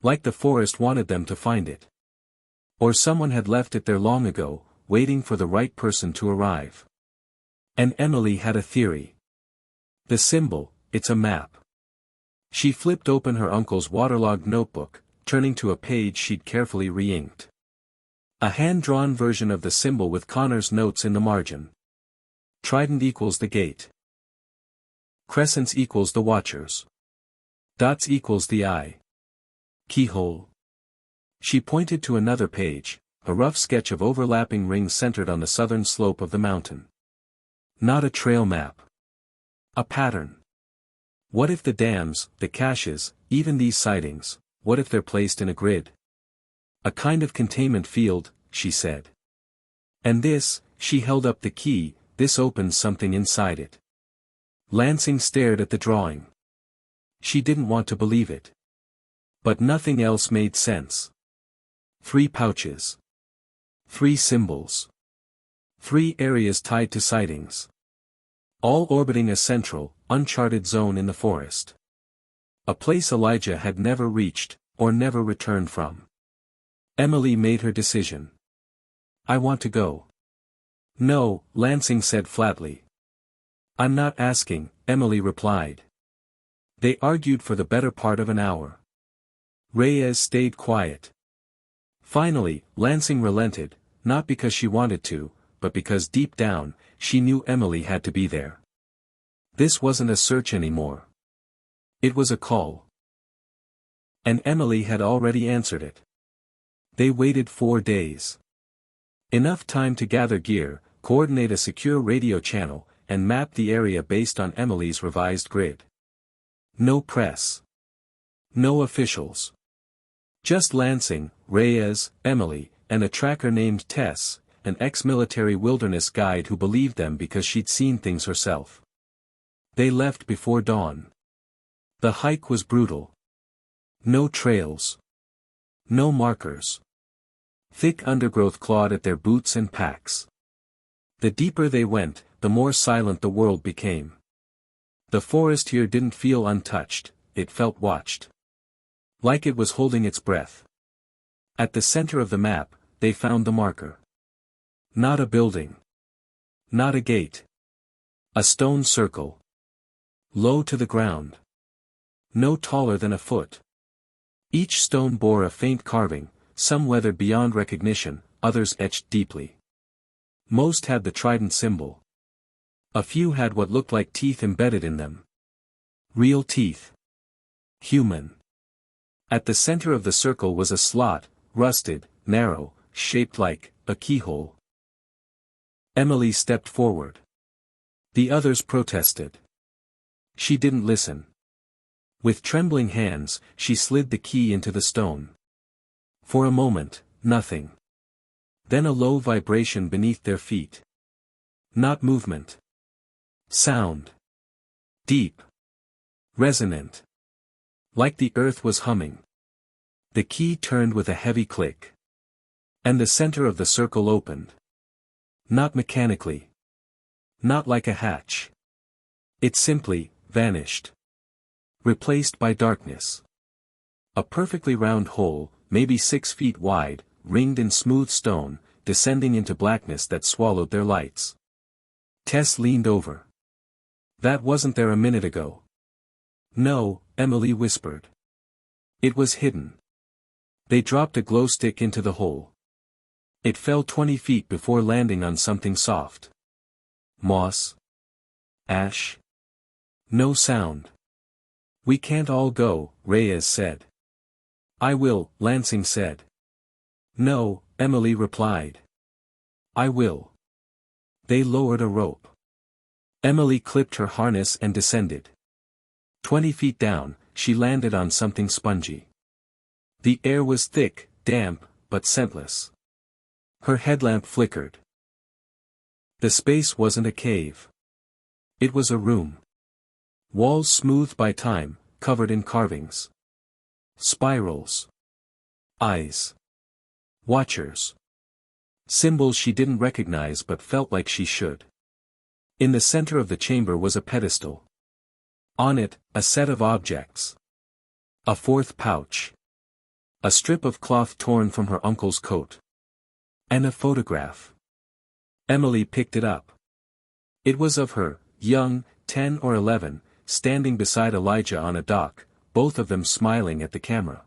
Like the forest wanted them to find it. Or someone had left it there long ago, waiting for the right person to arrive. And Emily had a theory. The symbol, it's a map. She flipped open her uncle's waterlogged notebook, turning to a page she'd carefully re-inked. A hand-drawn version of the symbol with Connor's notes in the margin. Trident equals the gate. Crescents equals the watchers. Dots equals the eye. Keyhole. She pointed to another page, a rough sketch of overlapping rings centered on the southern slope of the mountain. Not a trail map. A pattern. What if the dams, the caches, even these sightings, what if they're placed in a grid? A kind of containment field, she said. And this, she held up the key, this opens something inside it. Lansing stared at the drawing. She didn't want to believe it. But nothing else made sense. 3 pouches. 3 symbols. 3 areas tied to sightings. All orbiting a central, uncharted zone in the forest. A place Elijah had never reached, or never returned from. Emily made her decision. I want to go. No, Lansing said flatly. I'm not asking, Emily replied. They argued for the better part of an hour. Reyes stayed quiet. Finally, Lansing relented, not because she wanted to, but because deep down, she knew Emily had to be there. This wasn't a search anymore. It was a call. And Emily had already answered it. They waited 4 days. Enough time to gather gear, coordinate a secure radio channel, and map the area based on Emily's revised grid. No press. No officials. Just Lansing, Reyes, Emily, and a tracker named Tess, an ex-military wilderness guide who believed them because she'd seen things herself. They left before dawn. The hike was brutal. No trails. No markers. Thick undergrowth clawed at their boots and packs. The deeper they went, the more silent the world became. The forest here didn't feel untouched, it felt watched. Like it was holding its breath. At the center of the map, they found the marker. Not a building. Not a gate. A stone circle. Low to the ground. No taller than a foot. Each stone bore a faint carving, some weathered beyond recognition, others etched deeply. Most had the trident symbol. A few had what looked like teeth embedded in them. Real teeth. Human. At the center of the circle was a slot, rusted, narrow, shaped like a keyhole. Emily stepped forward. The others protested. She didn't listen. With trembling hands, she slid the key into the stone. For a moment, nothing. Then a low vibration beneath their feet. Not movement. Sound. Deep. Resonant. Like the earth was humming. The key turned with a heavy click. And the center of the circle opened. Not mechanically. Not like a hatch. It simply vanished. Replaced by darkness. A perfectly round hole, maybe 6 feet wide, ringed in smooth stone, descending into blackness that swallowed their lights. Tess leaned over. That wasn't there a minute ago. No, Emily whispered. It was hidden. They dropped a glow stick into the hole. It fell 20 feet before landing on something soft. Moss. Ash. No sound. We can't all go, Reyes said. I will, Lansing said. No, Emily replied. I will. They lowered a rope. Emily clipped her harness and descended. 20 feet down, she landed on something spongy. The air was thick, damp, but scentless. Her headlamp flickered. The space wasn't a cave. It was a room. Walls smoothed by time, covered in carvings. Spirals. Eyes. Watchers. Symbols she didn't recognize but felt like she should. In the center of the chamber was a pedestal. On it, a set of objects. A fourth pouch. A strip of cloth torn from her uncle's coat. And a photograph. Emily picked it up. It was of her, young, 10 or 11, standing beside Elijah on a dock, both of them smiling at the camera.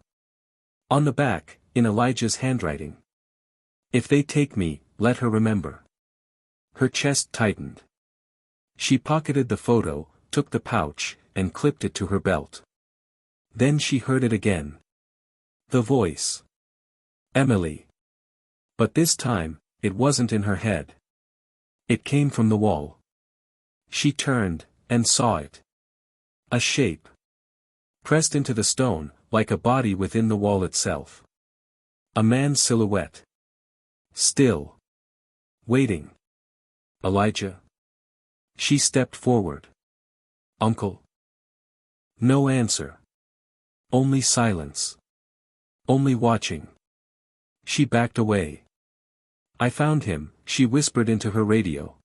On the back, in Elijah's handwriting. If they take me, let her remember. Her chest tightened. She pocketed the photo, took the pouch, and clipped it to her belt. Then she heard it again. The voice. Emily. But this time, it wasn't in her head. It came from the wall. She turned, and saw it. A shape. Pressed into the stone, like a body within the wall itself. A man's silhouette. Still. Waiting. Elijah. She stepped forward. Uncle. No answer. Only silence. Only watching. She backed away. I found him, she whispered into her radio.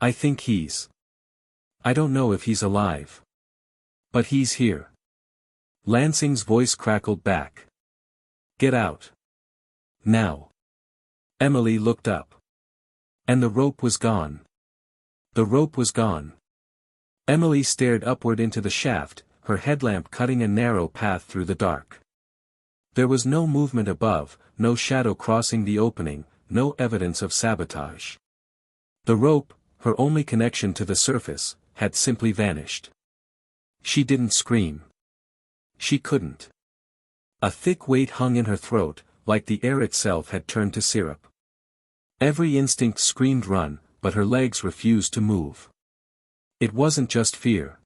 I think he's. I don't know if he's alive. But he's here. Lansing's voice crackled back. Get out. Now. Emily looked up. And the rope was gone. The rope was gone. Emily stared upward into the shaft, her headlamp cutting a narrow path through the dark. There was no movement above, no shadow crossing the opening, no evidence of sabotage. The rope, her only connection to the surface, had simply vanished. She didn't scream. She couldn't. A thick weight hung in her throat, like the air itself had turned to syrup. Every instinct screamed run, but her legs refused to move. It wasn't just fear.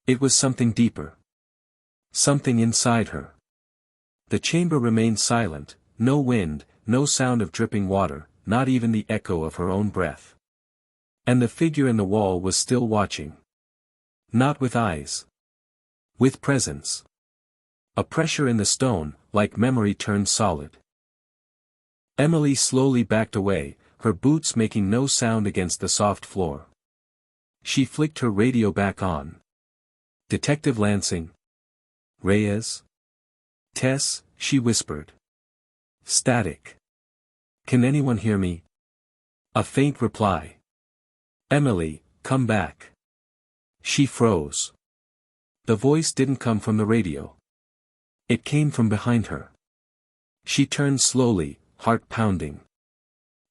It was something deeper. Something inside her. The chamber remained silent, no wind, no sound of dripping water, not even the echo of her own breath. And the figure in the wall was still watching. Not with eyes. With presence. A pressure in the stone, like memory turned solid. Emily slowly backed away, her boots making no sound against the soft floor. She flicked her radio back on. Detective Lansing. Reyes. Tess, she whispered. Static. Can anyone hear me? A faint reply. Emily, Come back. She froze. The voice didn't come from the radio. It came from behind her. She turned slowly, heart pounding.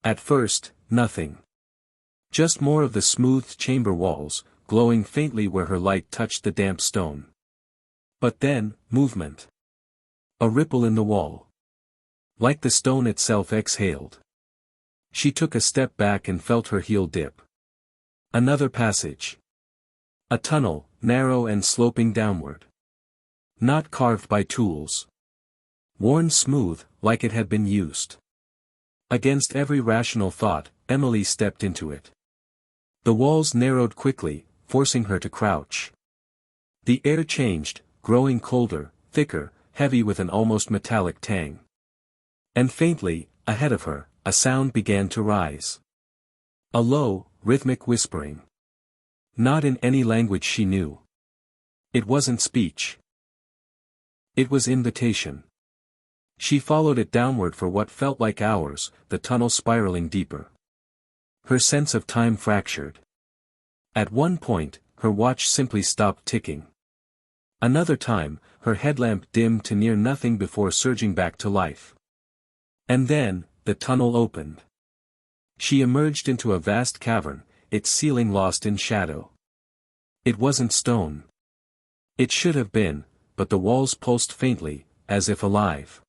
At first, nothing. Just more of the smoothed chamber walls, glowing faintly where her light touched the damp stone. But then, movement. A ripple in the wall. Like the stone itself exhaled. She took a step back and felt her heel dip. Another passage. A tunnel, narrow and sloping downward. Not carved by tools. Worn smooth, like it had been used. Against every rational thought, Emily stepped into it. The walls narrowed quickly, forcing her to crouch. The air changed, growing colder, thicker, heavy with an almost metallic tang. And faintly, ahead of her, a sound began to rise. A low, rhythmic whispering. Not in any language she knew. It wasn't speech. It was invitation. She followed it downward for what felt like hours, the tunnel spiraling deeper. Her sense of time fractured. At one point, her watch simply stopped ticking. Another time, her headlamp dimmed to near nothing before surging back to life. And then, the tunnel opened. She emerged into a vast cavern, its ceiling lost in shadow. It wasn't stone. It should have been, but the walls pulsed faintly, as if alive.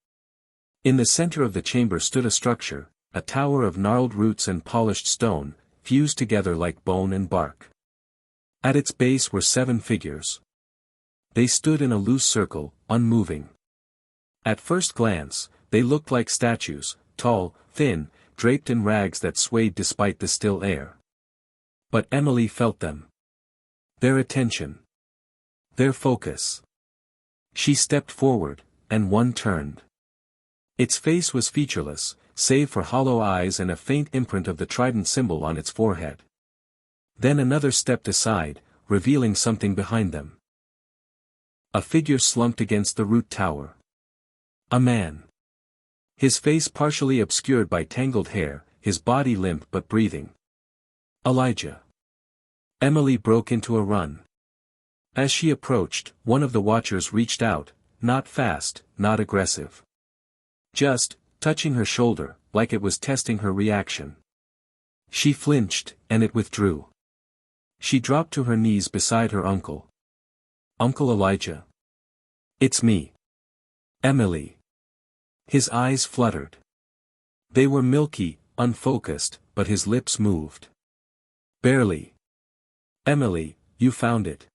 In the center of the chamber stood a structure, a tower of gnarled roots and polished stone, fused together like bone and bark. At its base were 7 figures. They stood in a loose circle, unmoving. At first glance, they looked like statues, tall, thin, draped in rags that swayed despite the still air. But Emily felt them. Their attention. Their focus. She stepped forward, and one turned. Its face was featureless, save for hollow eyes and a faint imprint of the trident symbol on its forehead. Then another stepped aside, revealing something behind them. A figure slumped against the root tower. A man. His face partially obscured by tangled hair, his body limp but breathing. Elijah. Emily broke into a run. As she approached, one of the watchers reached out, not fast, not aggressive. Just, touching her shoulder, like it was testing her reaction. She flinched, and it withdrew. She dropped to her knees beside her uncle. Uncle Elijah. It's me. Emily. His eyes fluttered. They were milky, unfocused, but his lips moved. Barely. Emily, you found it.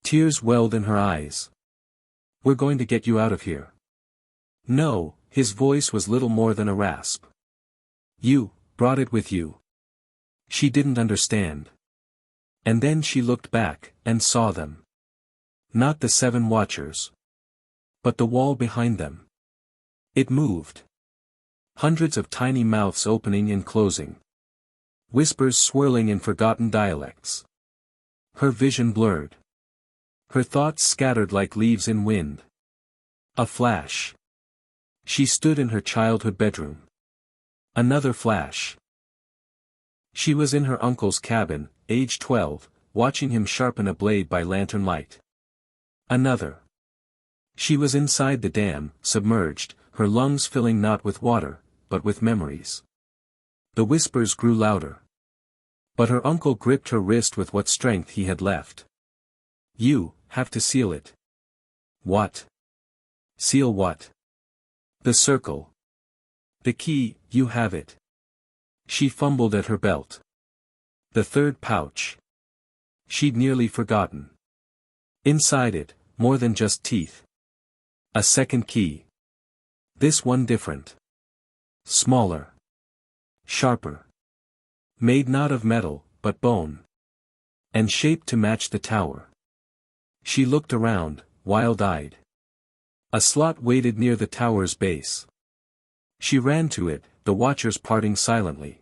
Tears welled in her eyes. We're going to get you out of here. No, his voice was little more than a rasp. You brought it with you. She didn't understand. And then she looked back, and saw them. Not the 7 watchers. But the wall behind them. It moved. Hundreds of tiny mouths opening and closing. Whispers swirling in forgotten dialects. Her vision blurred. Her thoughts scattered like leaves in wind. A flash. She stood in her childhood bedroom. Another flash. She was in her uncle's cabin, age 12, watching him sharpen a blade by lantern light. Another. She was inside the dam, submerged, her lungs filling not with water, but with memories. The whispers grew louder. But her uncle gripped her wrist with what strength he had left. You have to seal it. What? Seal what? The circle. The key, you have it. She fumbled at her belt. The 3rd pouch. She'd nearly forgotten. Inside it, more than just teeth. A 2nd key. This one different. Smaller. Sharper. Made not of metal, but bone. And shaped to match the tower. She looked around, wild-eyed. A slot waited near the tower's base. She ran to it, the watchers parting silently.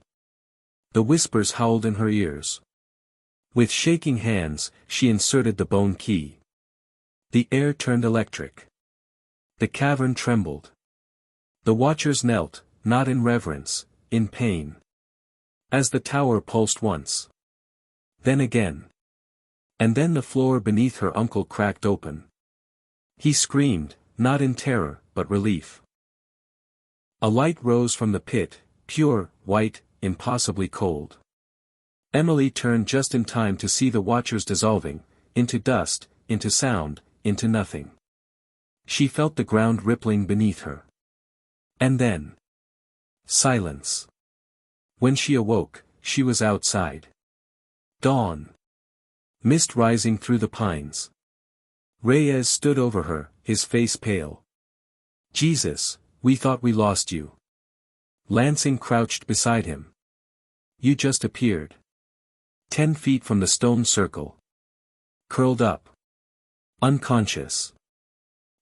The whispers howled in her ears. With shaking hands, she inserted the bone key. The air turned electric. The cavern trembled. The watchers knelt, not in reverence, in pain. As the tower pulsed once. Then again. And then the floor beneath her uncle cracked open. He screamed, not in terror, but relief. A light rose from the pit, pure, white, impossibly cold. Emily turned just in time to see the watchers dissolving, into dust, into sound, into nothing. She felt the ground rippling beneath her. And then. Silence. When she awoke, she was outside. Dawn. Mist rising through the pines. Reyes stood over her, his face pale. Jesus, we thought we lost you. Lansing crouched beside him. You just appeared. 10 feet from the stone circle. Curled up. Unconscious.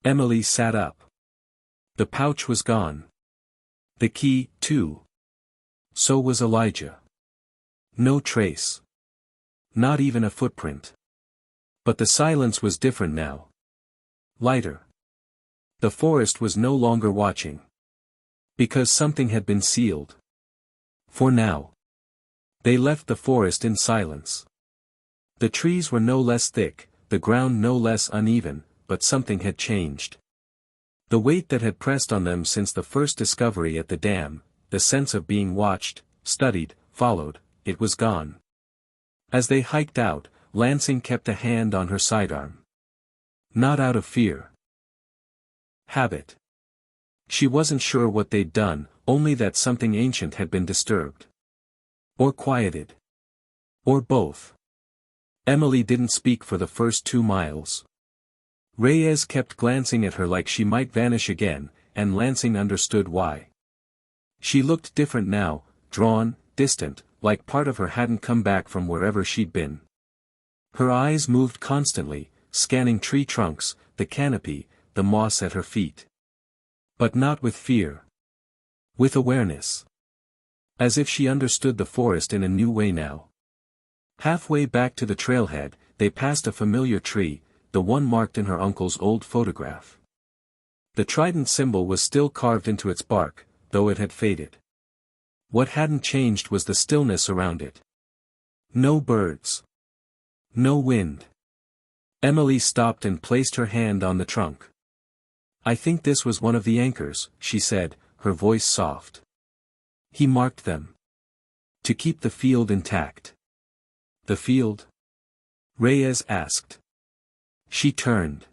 Emily sat up. The pouch was gone. The key, too. So was Elijah. No trace. Not even a footprint. But the silence was different now. Lighter. The forest was no longer watching. Because something had been sealed. For now. They left the forest in silence. The trees were no less thick, the ground no less uneven, but something had changed. The weight that had pressed on them since the first discovery at the dam, the sense of being watched, studied, followed, it was gone. As they hiked out, Lansing kept a hand on her sidearm. Not out of fear. Habit. She wasn't sure what they'd done, only that something ancient had been disturbed. Or quieted. Or both. Emily didn't speak for the first 2 miles. Reyes kept glancing at her like she might vanish again, and Lansing understood why. She looked different now, drawn, distant, like part of her hadn't come back from wherever she'd been. Her eyes moved constantly, scanning tree trunks, the canopy, the moss at her feet. But not with fear. With awareness. As if she understood the forest in a new way now. Halfway back to the trailhead, they passed a familiar tree, the one marked in her uncle's old photograph. The trident symbol was still carved into its bark, though it had faded. What hadn't changed was the stillness around it. No birds. No wind. Emily stopped and placed her hand on the trunk. I think this was one of the anchors, she said, her voice soft. He marked them. To keep the field intact. The field? Reyes asked. She turned.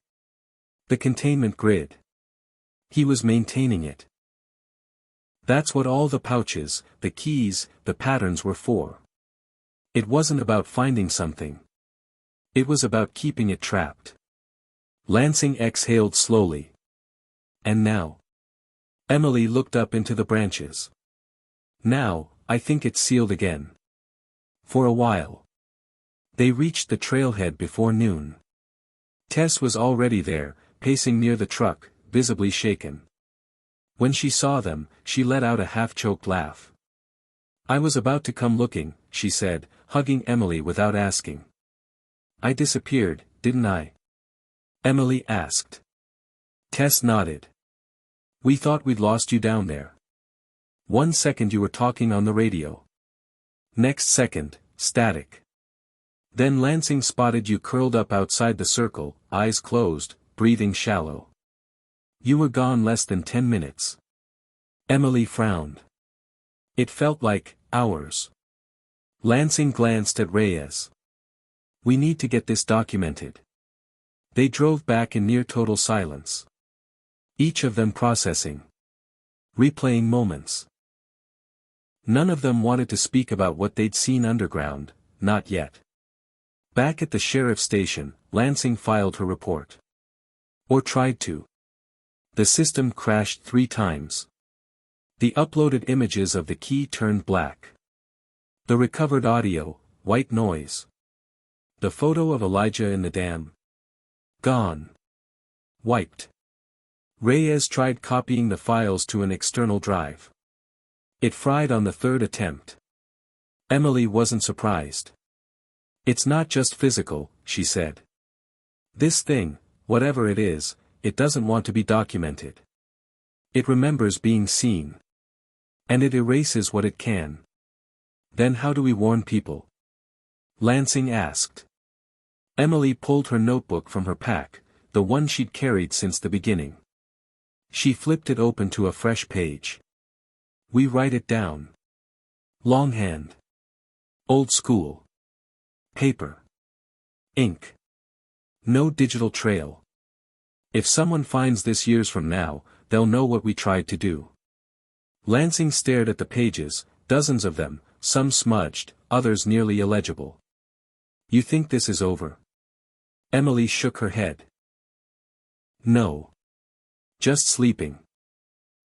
The containment grid. He was maintaining it. That's what all the pouches, the keys, the patterns were for. It wasn't about finding something. It was about keeping it trapped. Lansing exhaled slowly. And now? Emily looked up into the branches. Now, I think it's sealed again. For a while. They reached the trailhead before noon. Tess was already there, pacing near the truck, visibly shaken. When she saw them, she let out a half-choked laugh. I was about to come looking, she said, hugging Emily without asking. I disappeared, didn't I? Emily asked. Tess nodded. We thought we'd lost you down there. 1 second you were talking on the radio. Next second, static. Then Lansing spotted you curled up outside the circle, eyes closed, breathing shallow. You were gone less than 10 minutes. Emily frowned. It felt like hours. Lansing glanced at Reyes. We need to get this documented. They drove back in near total silence. Each of them processing. Replaying moments. None of them wanted to speak about what they'd seen underground, not yet. Back at the sheriff's station, Lansing filed her report. Or tried to. The system crashed 3 times. The uploaded images of the key turned black. The recovered audio, white noise. The photo of Elijah in the dam. Gone. Wiped. Reyes tried copying the files to an external drive. It fried on the 3rd attempt. Emily wasn't surprised. It's not just physical, she said. This thing, whatever it is, it doesn't want to be documented. It remembers being seen. And it erases what it can. Then how do we warn people? Lansing asked. Emily pulled her notebook from her pack, the one she'd carried since the beginning. She flipped it open to a fresh page. We write it down. Longhand. Old school. Paper. Ink. No digital trail. If someone finds this years from now, they'll know what we tried to do. Lansing stared at the pages, dozens of them, some smudged, others nearly illegible. You think this is over? Emily shook her head. No. Just sleeping.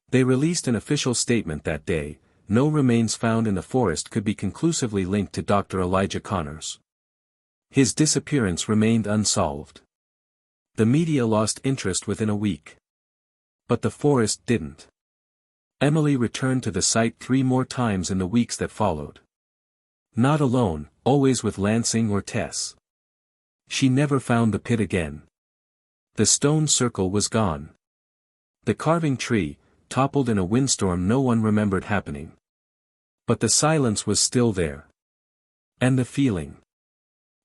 They released an official statement that day. No remains found in the forest could be conclusively linked to Dr. Elijah Connors. His disappearance remained unsolved. The media lost interest within a week. But the forest didn't. Emily returned to the site 3 more times in the weeks that followed. Not alone, always with Lansing or Tess. She never found the pit again. The stone circle was gone. The carving tree, toppled in a windstorm no one remembered happening. But the silence was still there. And the feeling.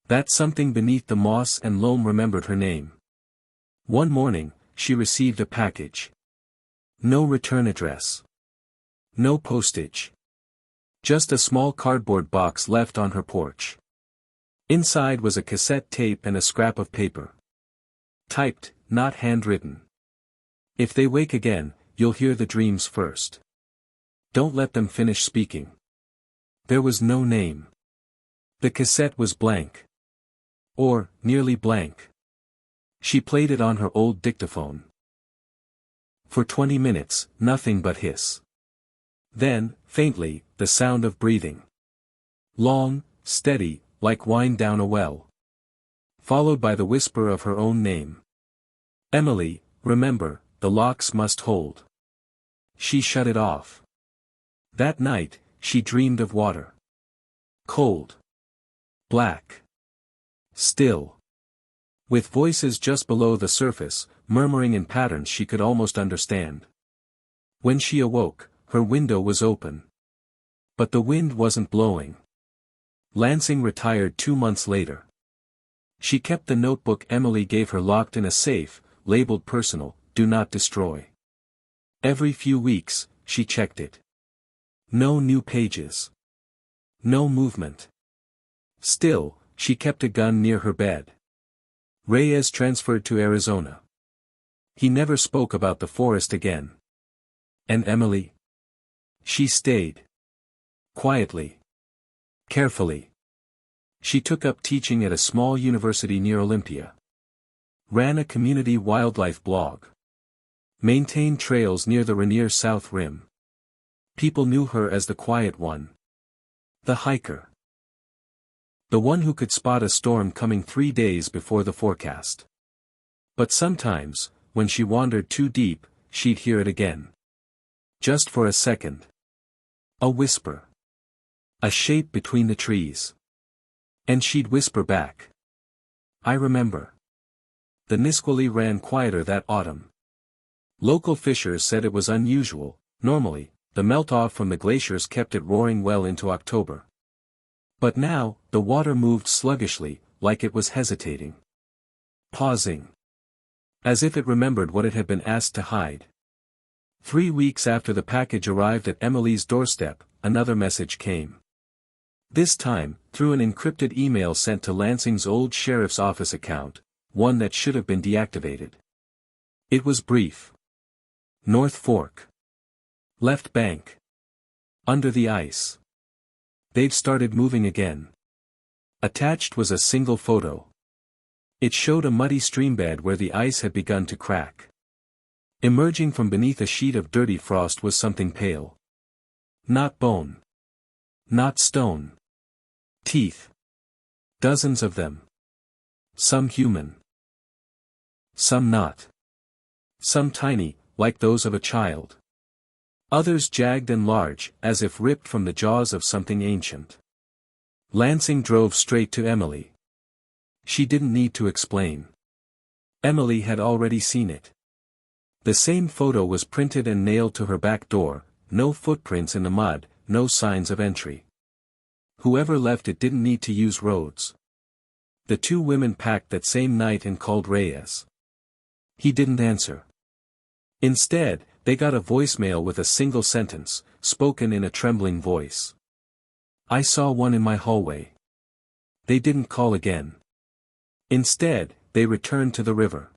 That something beneath the moss and loam remembered her name. One morning, she received a package. No return address. No postage. Just a small cardboard box left on her porch. Inside was a cassette tape and a scrap of paper. Typed, not handwritten. If they wake again, you'll hear the dreams first. Don't let them finish speaking. There was no name. The cassette was blank. Or, nearly blank. She played it on her old dictaphone. For 20 minutes, nothing but hiss. Then, faintly, the sound of breathing. Long, steady, like wine down a well. Followed by the whisper of her own name. Emily, remember, the locks must hold. She shut it off. That night, she dreamed of water. Cold. Black. Still. With voices just below the surface, murmuring in patterns she could almost understand. When she awoke, her window was open. But the wind wasn't blowing. Lansing retired 2 months later. She kept the notebook Emily gave her locked in a safe, labeled personal, do not destroy. Every few weeks, she checked it. No new pages. No movement. Still, she kept a gun near her bed. Reyes transferred to Arizona. He never spoke about the forest again. And Emily? She stayed. Quietly. Carefully. She took up teaching at a small university near Olympia. Ran a community wildlife blog. Maintained trails near the Rainier South Rim. People knew her as the quiet one. The hiker. The one who could spot a storm coming 3 days before the forecast. But sometimes, when she wandered too deep, she'd hear it again. Just for a second. A whisper. A shape between the trees. And she'd whisper back. I remember. The Nisqually ran quieter that autumn. Local fishers said it was unusual. Normally, the melt-off from the glaciers kept it roaring well into October. But now, the water moved sluggishly, like it was hesitating. Pausing. As if it remembered what it had been asked to hide. 3 weeks after the package arrived at Emily's doorstep, another message came. This time, through an encrypted email sent to Lansing's old sheriff's office account, one that should have been deactivated. It was brief. North Fork. Left bank. Under the ice. They'd started moving again. Attached was a single photo. It showed a muddy streambed where the ice had begun to crack. Emerging from beneath a sheet of dirty frost was something pale. Not bone. Not stone. Teeth. Dozens of them. Some human. Some not. Some tiny, like those of a child. Others jagged and large, as if ripped from the jaws of something ancient. Lansing drove straight to Emily. She didn't need to explain. Emily had already seen it. The same photo was printed and nailed to her back door, no footprints in the mud, no signs of entry. Whoever left it didn't need to use roads. The two women packed that same night and called Reyes. He didn't answer. Instead, they got a voicemail with a single sentence, spoken in a trembling voice. I saw one in my hallway. They didn't call again. Instead, they returned to the river.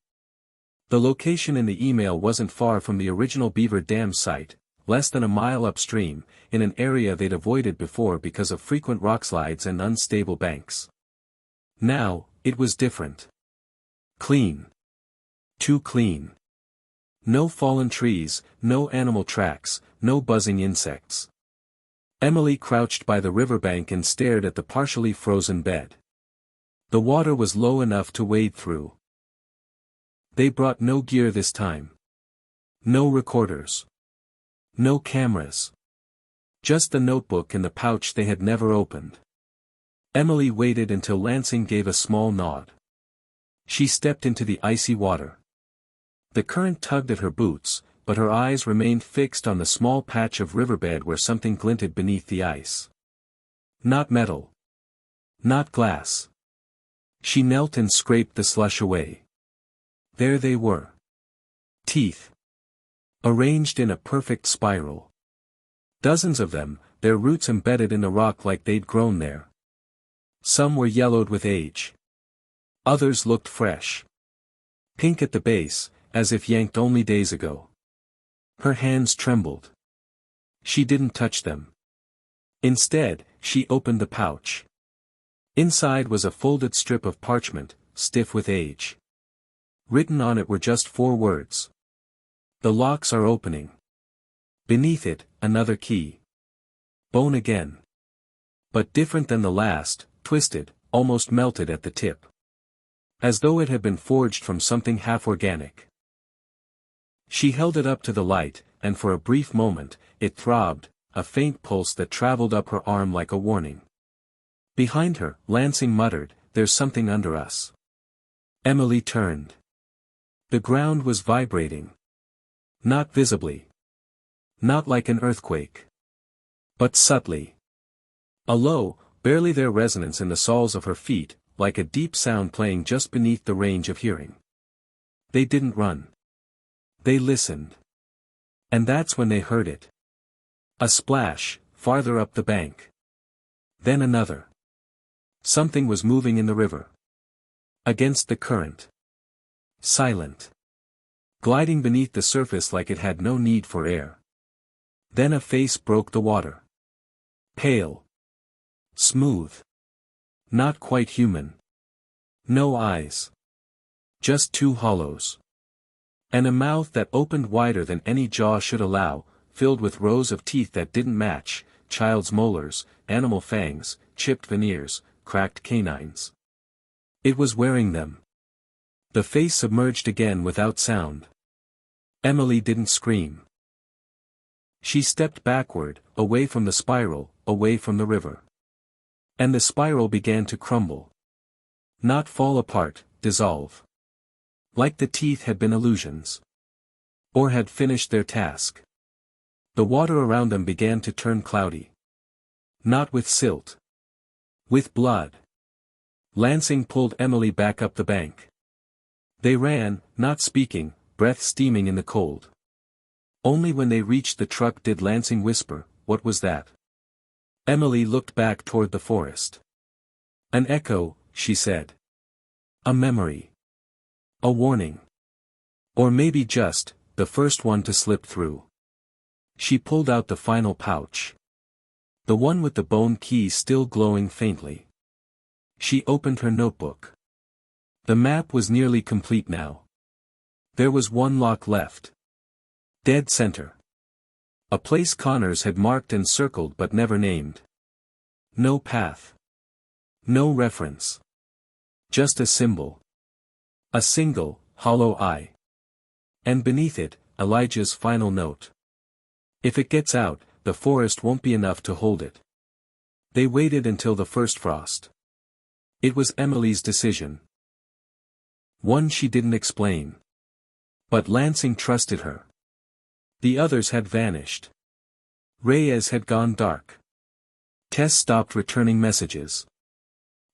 The location in the email wasn't far from the original Beaver Dam site, less than a mile upstream, in an area they'd avoided before because of frequent rockslides and unstable banks. Now, it was different. Clean. Too clean. No fallen trees, no animal tracks, no buzzing insects. Emily crouched by the riverbank and stared at the partially frozen bed. The water was low enough to wade through. They brought no gear this time. No recorders. No cameras. Just the notebook in the pouch they had never opened. Emily waited until Lansing gave a small nod. She stepped into the icy water. The current tugged at her boots, but her eyes remained fixed on the small patch of riverbed where something glinted beneath the ice. Not metal. Not glass. She knelt and scraped the slush away. There they were. Teeth. Arranged in a perfect spiral. Dozens of them, their roots embedded in the rock like they'd grown there. Some were yellowed with age. Others looked fresh. Pink at the base, as if yanked only days ago. Her hands trembled. She didn't touch them. Instead, she opened the pouch. Inside was a folded strip of parchment, stiff with age. Written on it were just 4 words. The locks are opening. Beneath it, another key. Bone again. But different than the last, twisted, almost melted at the tip. As though it had been forged from something half-organic. She held it up to the light, and for a brief moment, it throbbed, a faint pulse that traveled up her arm like a warning. Behind her, Lansing muttered, "There's something under us." Emily turned. The ground was vibrating. Not visibly. Not like an earthquake. But subtly. A low, barely there resonance in the soles of her feet, like a deep sound playing just beneath the range of hearing. They didn't run. They listened. And that's when they heard it. A splash, farther up the bank. Then another. Something was moving in the river. Against the current. Silent. Gliding beneath the surface like it had no need for air. Then a face broke the water. Pale. Smooth. Not quite human. No eyes. Just 2 hollows. And a mouth that opened wider than any jaw should allow, filled with rows of teeth that didn't match, child's molars, animal fangs, chipped veneers, cracked canines. It was wearing them. The face submerged again without sound. Emily didn't scream. She stepped backward, away from the spiral, away from the river. And the spiral began to crumble. Not fall apart, dissolve. Like the teeth had been illusions. Or had finished their task. The water around them began to turn cloudy. Not with silt. With blood. Lansing pulled Emily back up the bank. They ran, not speaking, breath steaming in the cold. Only when they reached the truck did Lansing whisper, "What was that?" Emily looked back toward the forest. "An echo," she said. "A memory. A warning. Or maybe just, the first one to slip through." She pulled out the final pouch. The one with the bone key still glowing faintly. She opened her notebook. The map was nearly complete now. There was one lock left. Dead center. A place Connors had marked and circled but never named. No path. No reference. Just a symbol. A single, hollow eye. And beneath it, Elijah's final note. "If it gets out, the forest won't be enough to hold it." They waited until the first frost. It was Emily's decision. One she didn't explain. But Lansing trusted her. The others had vanished. Reyes had gone dark. Tess stopped returning messages.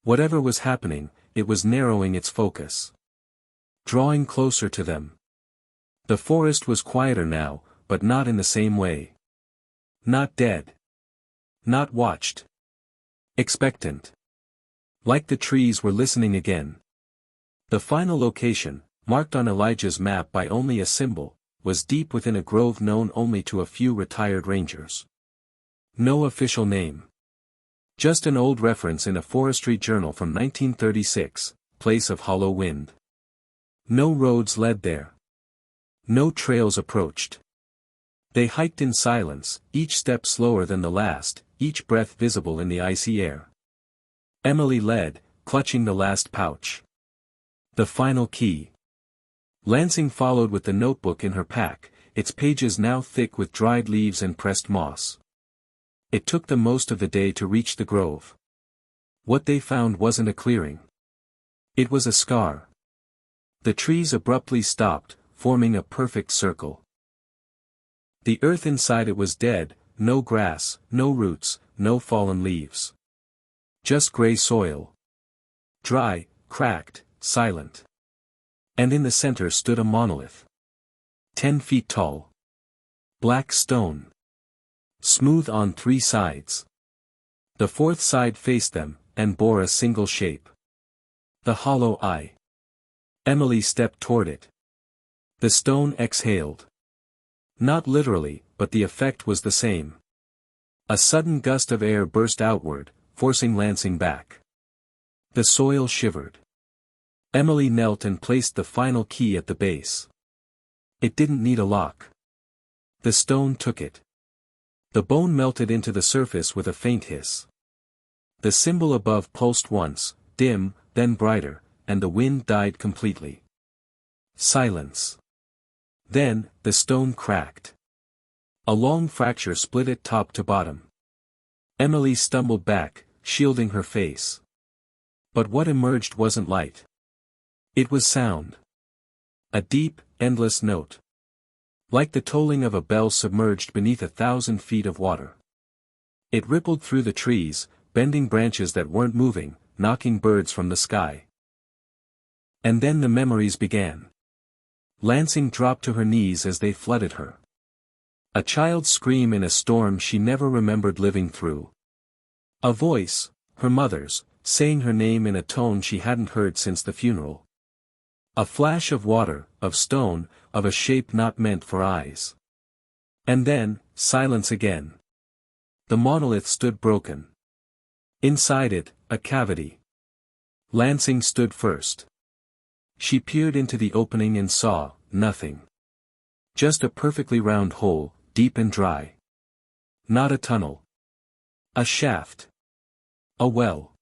Whatever was happening, it was narrowing its focus. Drawing closer to them. The forest was quieter now, but not in the same way. Not dead. Not watched. Expectant. Like the trees were listening again. The final location, marked on Elijah's map by only a symbol, was deep within a grove known only to a few retired rangers. No official name. Just an old reference in a forestry journal from 1936, place of hollow wind. No roads led there. No trails approached. They hiked in silence, each step slower than the last, each breath visible in the icy air. Emily led, clutching the last pouch. The final key. Lansing followed with the notebook in her pack, its pages now thick with dried leaves and pressed moss. It took them most of the day to reach the grove. What they found wasn't a clearing. It was a scar. The trees abruptly stopped, forming a perfect circle. The earth inside it was dead, no grass, no roots, no fallen leaves. Just gray soil. Dry, cracked, silent. And in the center stood a monolith. 10 feet tall. Black stone. Smooth on 3 sides. The 4th side faced them, and bore a single shape. The hollow eye. Emily stepped toward it. The stone exhaled. Not literally, but the effect was the same. A sudden gust of air burst outward, forcing Lansing back. The soil shivered. Emily knelt and placed the final key at the base. It didn't need a lock. The stone took it. The bone melted into the surface with a faint hiss. The symbol above pulsed once, dim, then brighter, and the wind died completely. Silence. Then, the stone cracked. A long fracture split it top to bottom. Emily stumbled back, shielding her face. But what emerged wasn't light. It was sound. A deep, endless note. Like the tolling of a bell submerged beneath 1,000 feet of water. It rippled through the trees, bending branches that weren't moving, knocking birds from the sky. And then the memories began. Lansing dropped to her knees as they flooded her. A child's scream in a storm she never remembered living through. A voice, her mother's, saying her name in a tone she hadn't heard since the funeral. A flash of water, of stone, of a shape not meant for eyes. And then, silence again. The monolith stood broken. Inside it, a cavity. Lansing stood first. She peered into the opening and saw nothing. Just a perfectly round hole, deep and dry. Not a tunnel. A shaft. A well.